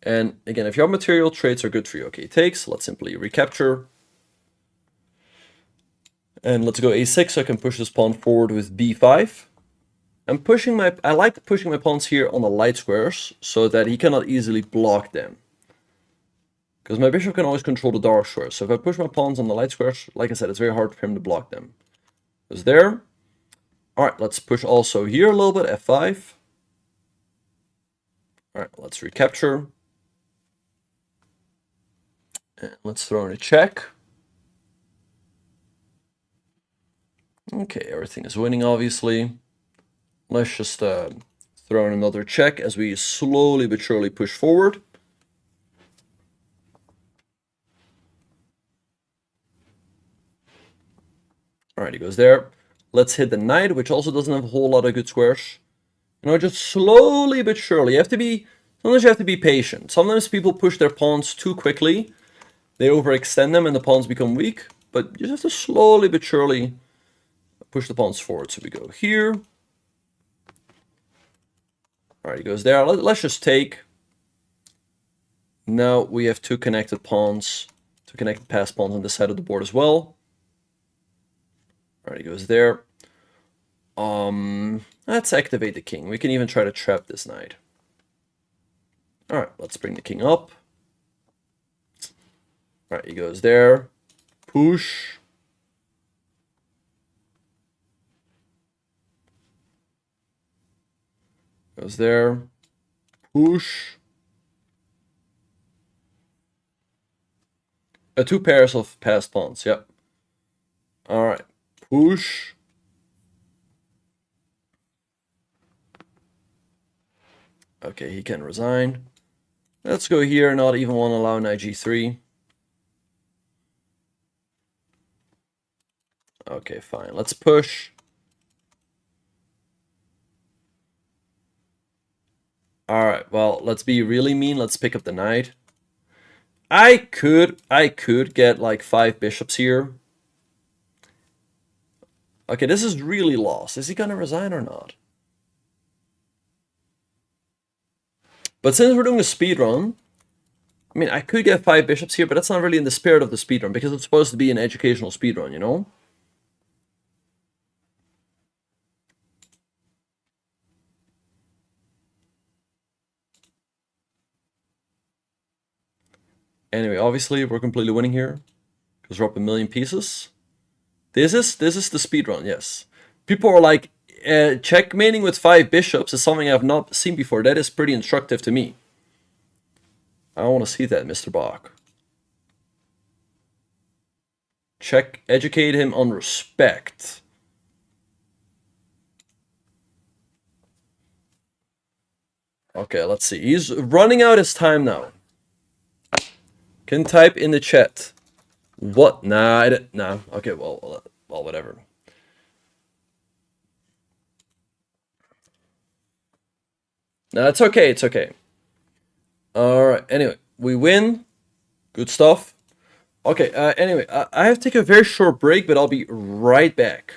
And again, if your material trades are good for you. Okay, he takes. Let's simply recapture. And let's go a6 so I can push this pawn forward with b5. I like pushing my pawns here on the light squares so that he cannot easily block them. Because my bishop can always control the dark squares. So if I push my pawns on the light squares, like I said, it's very hard for him to block them. It's there. Alright, let's push also here a little bit, f5. Alright, let's recapture. And let's throw in a check. Okay, everything is winning, obviously. Let's just throw in another check as we slowly but surely push forward. Alright, he goes there. Let's hit the knight, which also doesn't have a whole lot of good squares. You know, just slowly but surely. Sometimes you have to be patient. Sometimes people push their pawns too quickly. They overextend them and the pawns become weak. But you just have to slowly but surely push the pawns forward. So we go here. Alright, he goes there. Let's just take. Now we have two connected pawns. Two connected passed pawns on this side of the board as well. Alright, he goes there. Let's activate the king. We can even try to trap this knight. Alright, let's bring the king up. Alright, he goes there. Push. Goes there. Push. Two pairs of passed pawns, yep. Alright, push. Okay, he can resign. Let's go here, not even want to allow knight g3. Okay, fine. Let's push. Alright, well, let's be really mean. Let's pick up the knight. I could get like 5 bishops here. Okay, this is really lost. Is he gonna resign or not? But since we're doing a speedrun, I mean, I could get 5 bishops here, but that's not really in the spirit of the speedrun, because it's supposed to be an educational speedrun, you know? Anyway, obviously, we're completely winning here, because we're up 1,000,000 pieces. This is the speedrun, yes. People are like, checkmating with 5 bishops is something I've not seen before. That is pretty instructive to me. I want to see that, Mr. Bok. Educate him on respect. Okay, let's see. He's running out his time now. Can type in the chat. What? Nah, nah. Okay, well, whatever. Nah, it's okay, it's okay. Alright, anyway, we win. Good stuff. Okay, anyway, I have to take a very short break, but I'll be right back.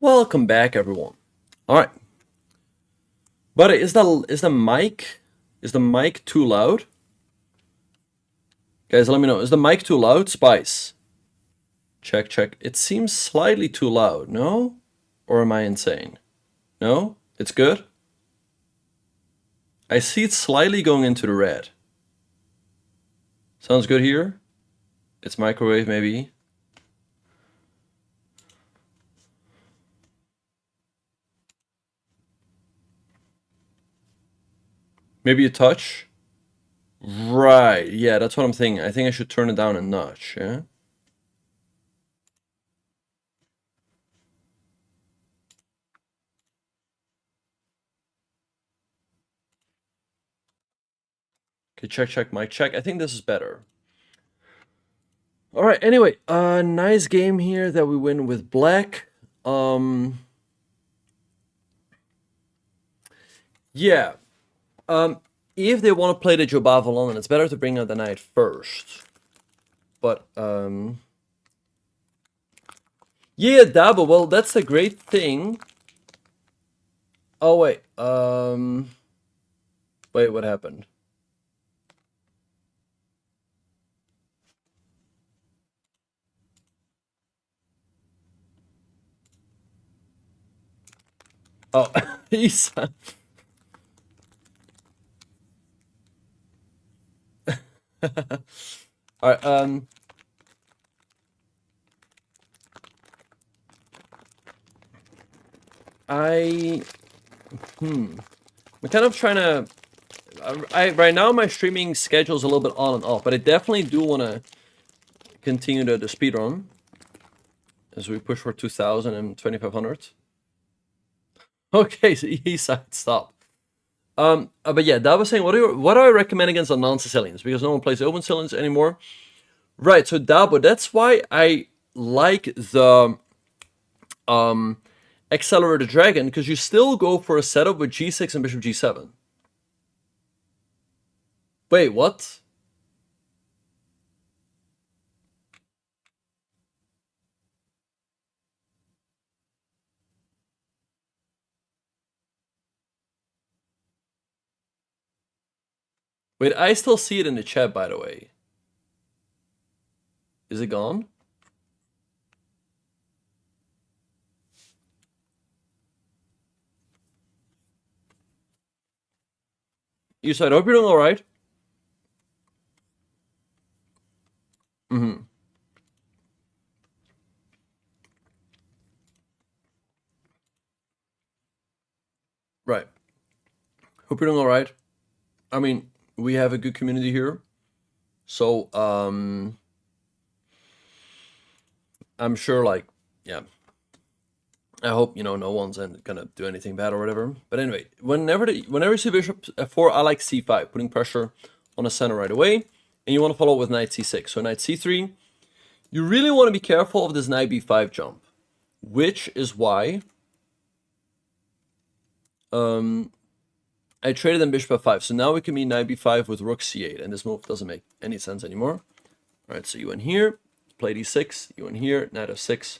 Welcome back, everyone. All right, but is the mic too loud? Guys, let me know. Is the mic too loud? Spice. Check, check. It seems slightly too loud. No, or am I insane? No, it's good. I see it slightly going into the red. Sounds good here. It's microwave, maybe. Maybe a touch. Right. Yeah, that's what I'm thinking. I think I should turn it down a notch. Yeah. Okay, check, check, mic check. I think this is better. All right. Anyway, nice game here that we win with black. Yeah. If they want to play the Jobava London, it's better to bring out the knight first. But yeah, Dabo. Well, that's a great thing. Oh wait. Wait, what happened? Oh, he's. All right. I'm kind of trying to. Right now my streaming schedule is a little bit on and off, but I definitely do want to continue the speedrun as we push for 2,000 and 2,500. Okay, so he said stop. But yeah, Dad was saying, what do I recommend against the non-Sicilians? Because no one plays open Sicilians anymore. Right, so Dabo, that's why I like the Accelerated Dragon, because you still go for a setup with G6 and Bishop G7. Wait, what? Wait, I still see it in the chat, by the way. Is it gone? You said, I hope you're doing alright. Mm-hmm. Right. Hope you're doing alright. I mean, we have a good community here. So, I'm sure, like, yeah. I hope, no one's gonna do anything bad or whatever. But anyway, whenever you see bishop f4, I like c5, putting pressure on the center right away. And you want to follow with knight c6. So knight c3. You really want to be careful of this knight b5 jump, which is why I traded in bishop f5. So now we can be knight b5 with rook c8, and this move doesn't make any sense anymore. All right, so you in here, play d6, you in here, knight f6,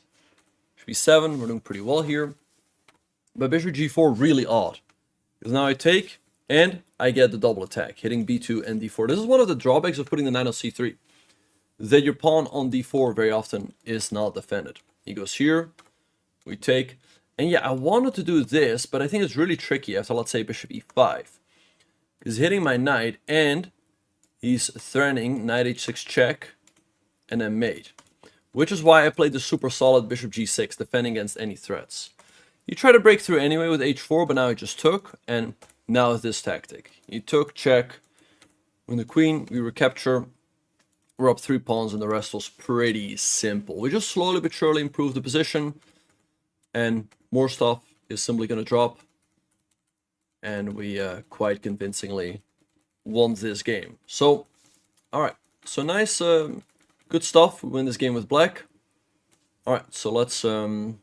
b7. We're doing pretty well here. But bishop g4 really odd, because now I take and I get the double attack, hitting b2 and d4. This is one of the drawbacks of putting the knight on c3, that your pawn on d4 very often is not defended. He goes here, we take, and yeah, I wanted to do this, but I think it's really tricky after, let's say, bishop e5. He's hitting my knight, and he's threatening knight h6 check, and then mate. Which is why I played the super solid bishop g6, defending against any threats. You try to break through anyway with h4, but now I just took, and now with this tactic. He took, check, with the queen, we recapture, we're up 3 pawns, and the rest was pretty simple. We just slowly but surely improved the position, and more stuff is simply going to drop, and we quite convincingly won this game. So, alright, so nice, good stuff. We win this game with black. Alright, so let's, although,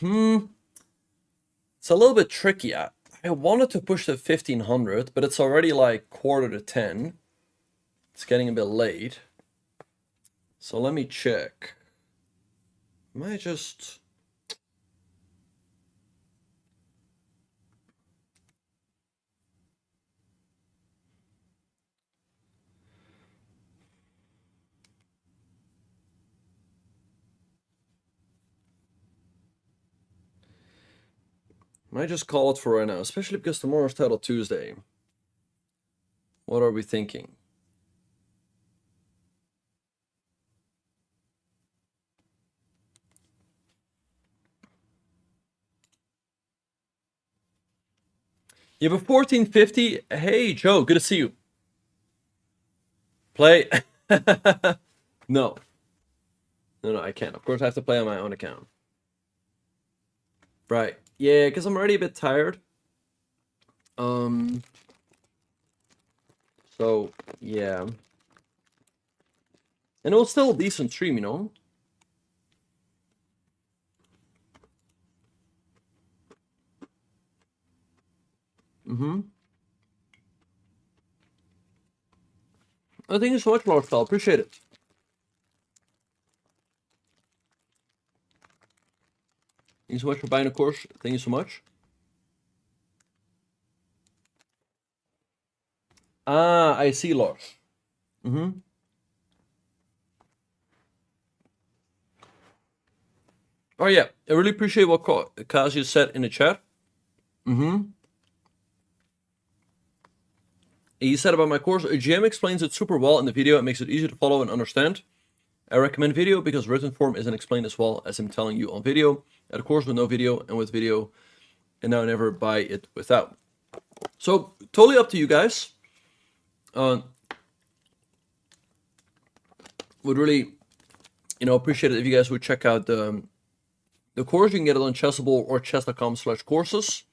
it's a little bit tricky. I wanted to push to 1500, but it's already like quarter to 10. It's getting a bit late. So let me check. Am I just... Might just call it for right now, especially because tomorrow's Title Tuesday. What are we thinking? You have a 1450. Hey, Joe, good to see you. Play. No. No, I can't. Of course, I have to play on my own account. Right. Yeah, because I'm already a bit tired. So, yeah. And it was still a decent stream, you know? Mm-hmm. Oh, thank you so much, Lord Style. Appreciate it. Thank you so much for buying a course. Thank you so much. Ah, I see, Lars. Mm-hmm. Oh, yeah. I really appreciate what Kazi said in the chat. Mm-hmm. He said about my course, a GM explains it super well in the video. It makes it easy to follow and understand. I recommend video because written form isn't explained as well as him telling you on video. At a course with no video and with video, and now never buy it without. So totally up to you guys. Would really, appreciate it if you guys would check out the course. You can get it on Chessable or chess.com/courses.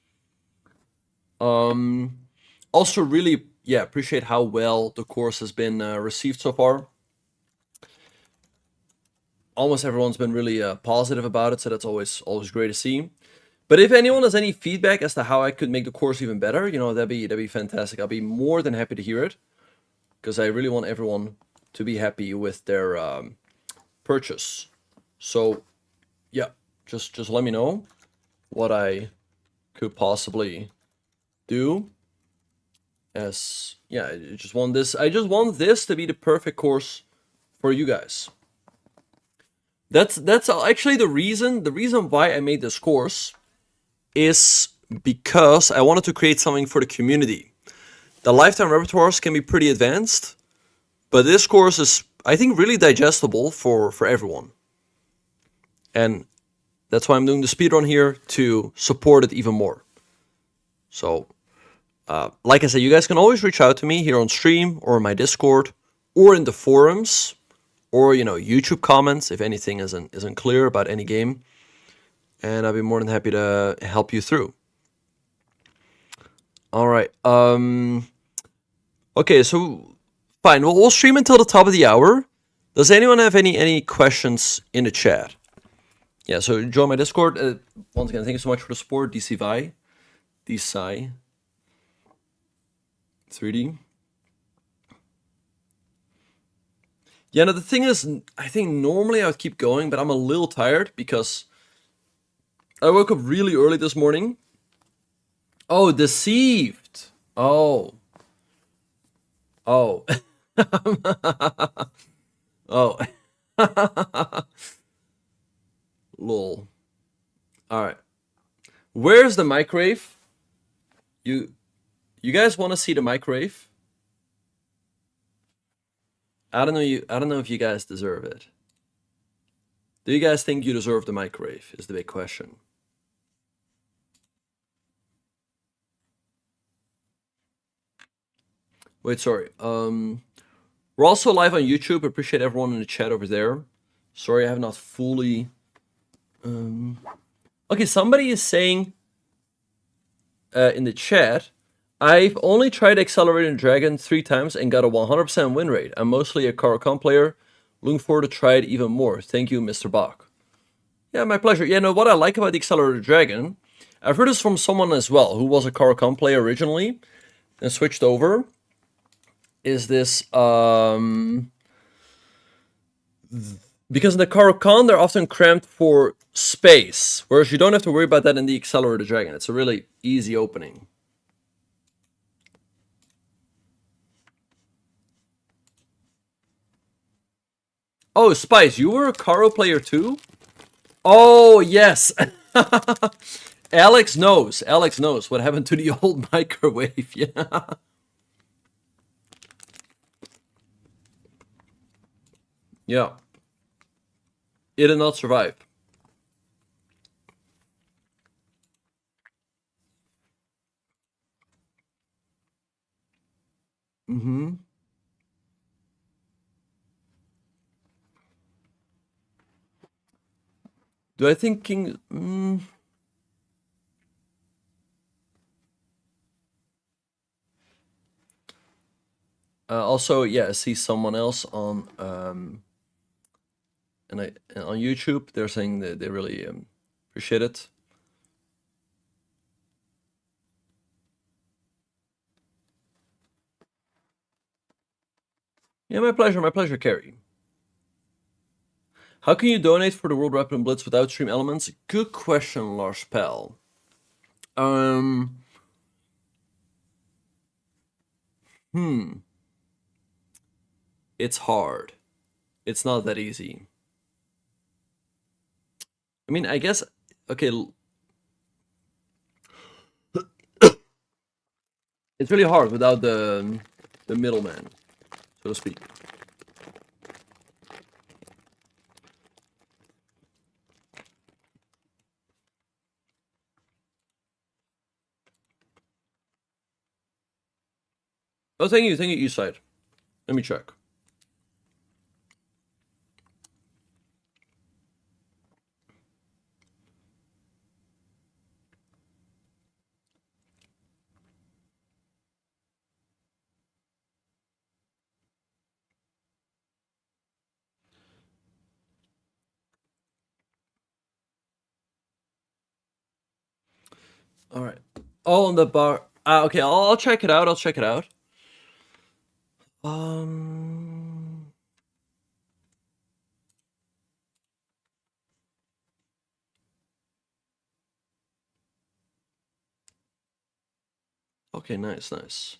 Also really, appreciate how well the course has been received so far. Almost everyone's been really positive about it, so that's always great to see. But if anyone has any feedback as to how I could make the course even better, that'd be fantastic. I'll be more than happy to hear it, because I really want everyone to be happy with their purchase. So, yeah, just let me know what I could possibly do. As I just want this to be the perfect course for you guys. That's actually the reason why I made this course is because I wanted to create something for the community. The lifetime repertoires can be pretty advanced, but this course is, I think, really digestible for everyone. And that's why I'm doing the speedrun here, to support it even more. So, like I said, you guys can always reach out to me here on stream or my Discord or in the forums or, YouTube comments if anything isn't clear about any game. And I'll be more than happy to help you through. All right. Okay, so fine. We'll stream until the top of the hour. Does anyone have any questions in the chat? Yeah, so join my Discord. Once again, thank you so much for the support, DCVI, DCI, 3D. Yeah, no, the thing is, I think normally I would keep going, but I'm a little tired because I woke up really early this morning. Oh, deceived. Oh. Oh. Oh. Lol. Alright. Where's the microwave? You guys want to see the microwave? I don't know if you guys deserve it. Do you guys think you deserve the microwave? Is the big question. Wait, sorry. We're also live on YouTube. Appreciate everyone in the chat over there. Sorry, I have not fully. Okay, somebody is saying in the chat, I've only tried Accelerated Dragon 3 times and got a 100% win rate. I'm mostly a Caro-Kann player. Looking forward to try it even more. Thank you, Mr. Bok. Yeah, my pleasure. Yeah, no, what I like about the Accelerated Dragon, I've heard this from someone as well who was a Caro-Kann player originally and switched over, is this, because in the Caro-Kann, they're often cramped for space, whereas you don't have to worry about that in the Accelerated Dragon. It's a really easy opening. Oh, Spice, you were a Caro player too? Oh, yes. Alex knows. Alex knows what happened to the old microwave. Yeah. Yeah. It did not survive. Mm-hmm. Do I think King? Also, yeah, I see someone else on and on YouTube. They're saying that they really appreciate it. Yeah, my pleasure, Carrie. How can you donate for the World Rapid and Blitz without stream elements? Good question, Lars Pell. Um, hmm, it's hard. It's not that easy. I mean, I guess okay. It's really hard without the middleman, so to speak. Oh, thank you, East Side. Let me check. All right. Oh, on the bar. Okay, I'll check it out. I'll check it out. Um. Okay, nice, nice.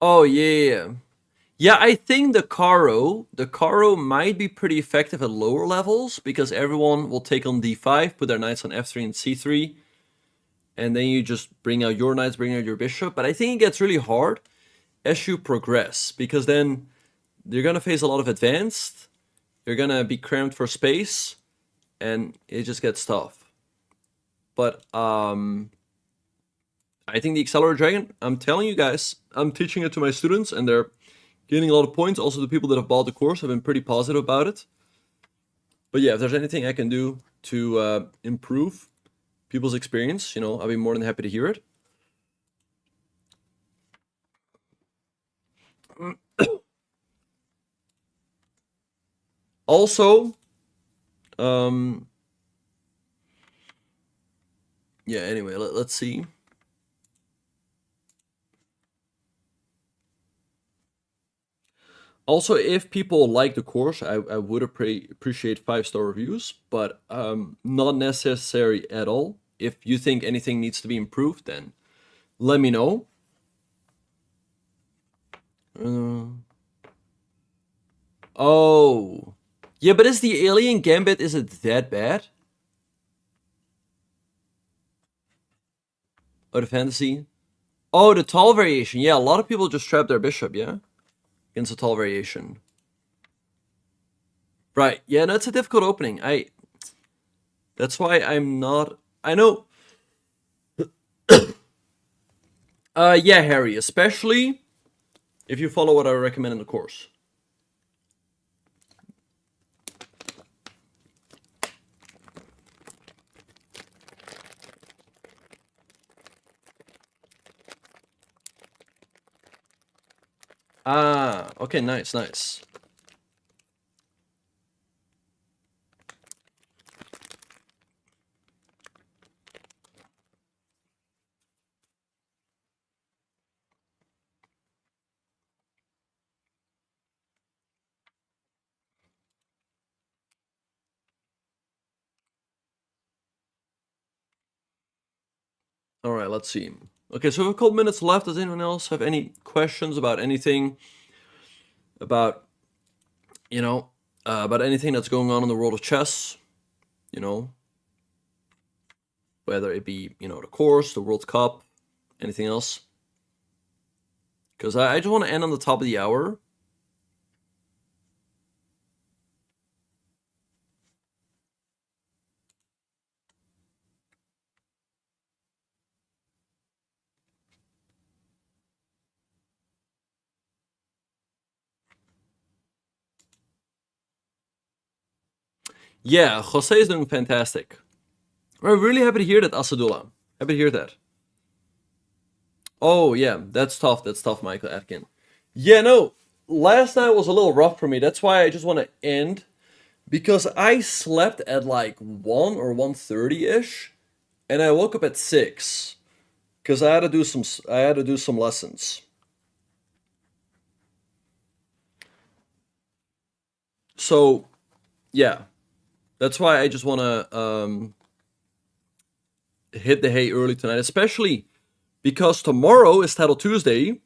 Oh yeah. Yeah, I think the Caro might be pretty effective at lower levels because everyone will take on D5, put their knights on F3 and C3, and then you just bring out your knights, bring out your bishop. But I think it gets really hard as you progress because then you're gonna face a lot of advanced, you're gonna be cramped for space, and it just gets tough. But I think the Accelerated Dragon, I'm telling you guys, I'm teaching it to my students and they're gaining a lot of points. Also, the people that have bought the course have been pretty positive about it. But yeah, if there's anything I can do to improve people's experience, you know, I'll be more than happy to hear it. Also, um, yeah, anyway, let's see. Also, if people like the course, I would appreciate 5-star reviews, but not necessary at all. If you think anything needs to be improved, then let me know. Uh, oh, yeah, but is the Alien Gambit, is it that bad? Oh, the fantasy? Oh, the tall variation. Yeah, a lot of people just trap their bishop, yeah? Against the tall variation. Right. Yeah, no, it's a difficult opening. That's why I'm not. I know. Yeah, Harry, especially if you follow what I recommend in the course. Ah, okay, nice, nice. All right, let's see. Okay, so we have a couple minutes left. Does anyone else have any questions about anything? About, about anything that's going on in the world of chess? Whether it be, the course, the World Cup, anything else? Because I just want to end on the top of the hour. Yeah, Jose is doing fantastic. I'm really happy to hear that, Asadullah. Happy to hear that. Oh, yeah, that's tough. That's tough, Michael Atkin. Yeah, no, last night was a little rough for me. That's why I just want to end. Because I slept at like 1 or 1:30-ish. And I woke up at 6. Because I had to do some lessons. So, yeah. That's why I just want to hit the hay early tonight, especially because tomorrow is Title Tuesday.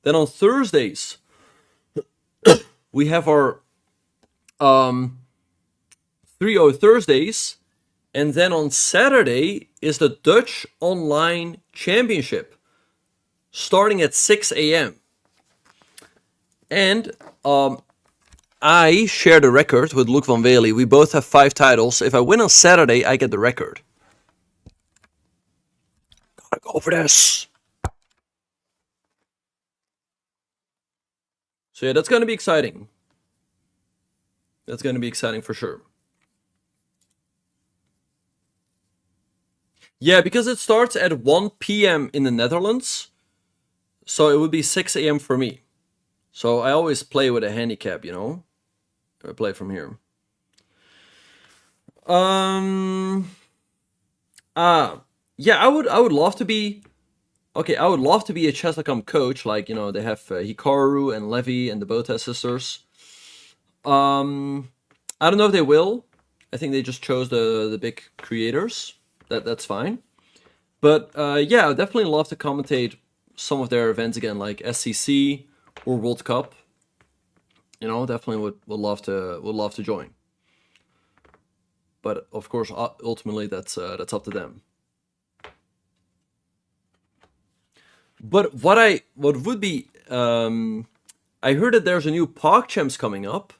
Then on Thursdays, we have our 3-0 Thursdays. And then on Saturday is the Dutch Online Championship, starting at 6 a.m. And I share the record with Luke van Wely. We both have 5 titles. If I win on Saturday, I get the record. Gotta go for this. So yeah, that's gonna be exciting. That's gonna be exciting for sure. Yeah, because it starts at 1 p.m. in the Netherlands, so it would be 6 a.m. for me. So I always play with a handicap, I play from here. Yeah, I would love to be. Okay, I would love to be a Chess.com coach. Like, they have Hikaru and Levi and the Bota sisters. I don't know if they will. I think they just chose the big creators. That's fine. But yeah, I would definitely love to commentate some of their events again, like SCC or World Cup. Definitely would love to join. But of course, ultimately, that's up to them. But what would be, I heard that there's a new PogChamps coming up.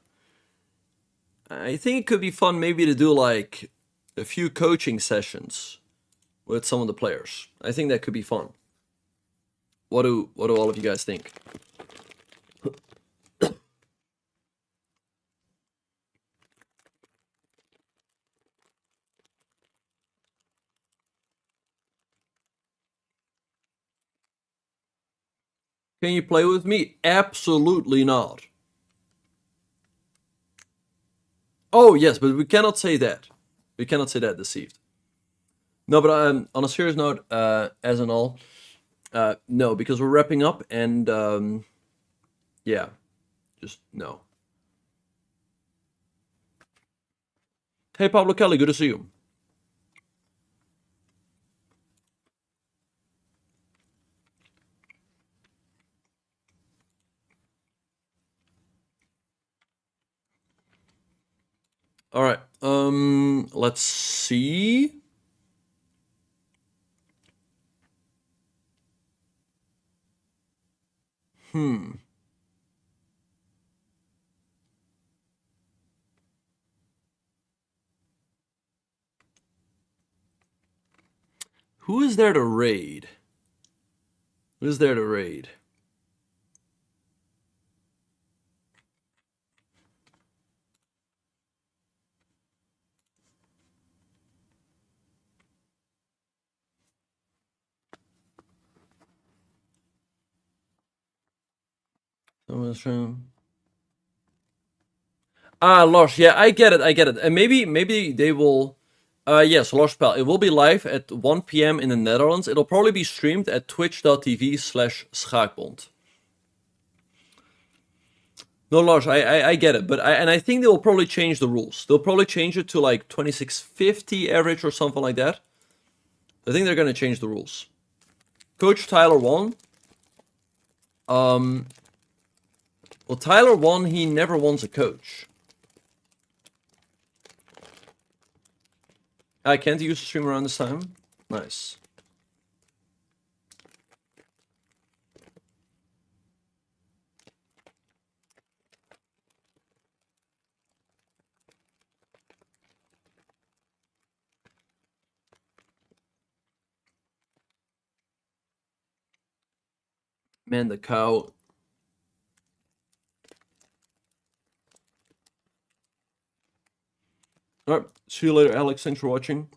I think it could be fun maybe to do like a few coaching sessions with some of the players. I think that could be fun. What do all of you guys think? Can you play with me? Absolutely not. Oh, yes, but we cannot say that. We cannot say that deceived. No, but on a serious note, as in all, no, because we're wrapping up and yeah, just no. Hey, Pablo Kelly, good to see you. All right, let's see. Who is there to raid? Who's there to raid? Someone's trying. Lars, yeah, I get it. And maybe they will. Yes, Lars Spell. It will be live at 1 p.m. in the Netherlands. It'll probably be streamed at twitch.tv/schaakbond. No, Lars, I get it, but I think they will probably change the rules. They'll probably change it to like 2650 average or something like that. I think they're gonna change the rules. Coach Tyler won. Well, Tyler won. He never wants a coach. I can't use the stream around this time. Nice. Man, the cow. All right. See you later, Alex. Thanks for watching.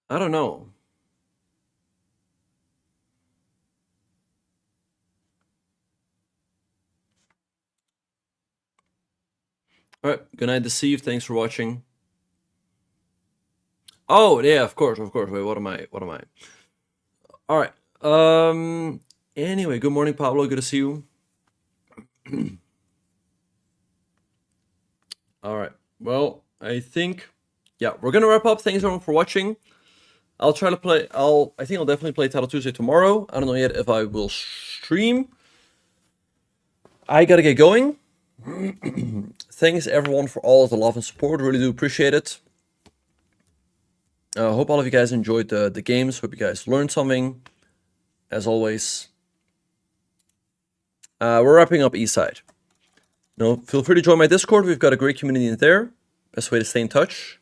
I don't know. All right. Good night, Deceive. Thanks for watching. Oh, yeah, of course, of course. Wait, what am I? What am I? All right. Anyway, good morning, Pablo. Good to see you. All right. Well, I think, yeah, we're gonna wrap up. Thanks everyone for watching. I'll try to play. I think I'll definitely play Title Tuesday tomorrow. I don't know yet if I will stream. I gotta get going. Thanks everyone for all of the love and support. Really do appreciate it. Hope all of you guys enjoyed the games. Hope you guys learned something. As always, we're wrapping up Eastside. Feel free to join my Discord. We've got a great community in there. Best way to stay in touch.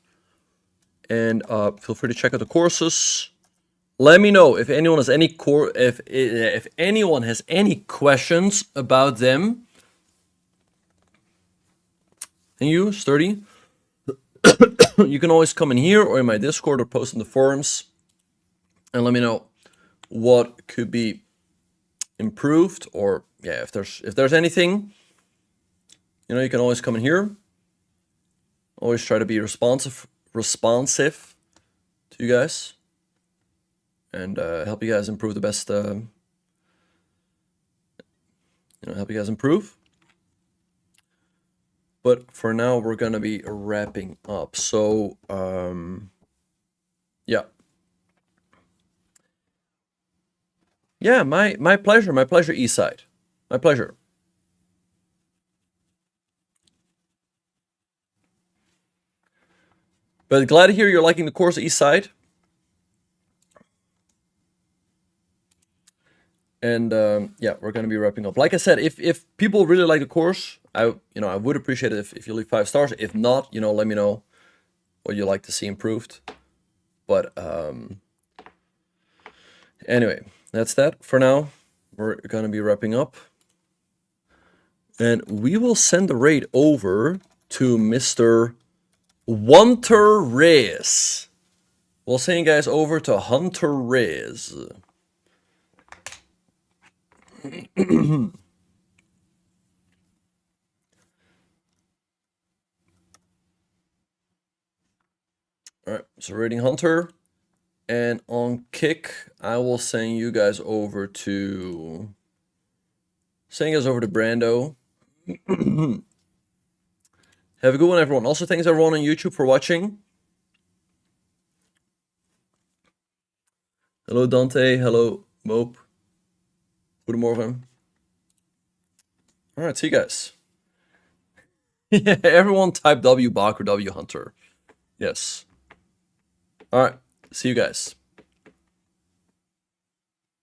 And feel free to check out the courses. Let me know if anyone has any if anyone has any questions about them. And you, Sturdy, you can always come in here or in my Discord or post in the forums and let me know what could be improved, or yeah, if there's anything, you can always come in here. Always try to be responsive to you guys and help you guys improve the best. Help you guys improve. But for now, we're gonna be wrapping up. So yeah. Yeah, my pleasure, Eastside. My pleasure. But glad to hear you're liking the course, Eastside. And yeah, we're gonna be wrapping up. Like I said, if people really like the course, I would appreciate it if you leave 5 stars. If not, let me know what you'd like to see improved. But anyway, that's that for now. We're gonna be wrapping up. And we will send the raid over to Mr. Hunter Reyes. We'll send you guys over to Hunter Reyes. Alright, so rating Hunter. And on kick, I will send you guys over to Brando. Have a good one, everyone. Also, thanks everyone on YouTube for watching. Hello, Dante. Hello, Mope. Goedemorgen. All right, see you guys. Yeah, everyone type W Bok or W Hunter. Yes. All right, see you guys.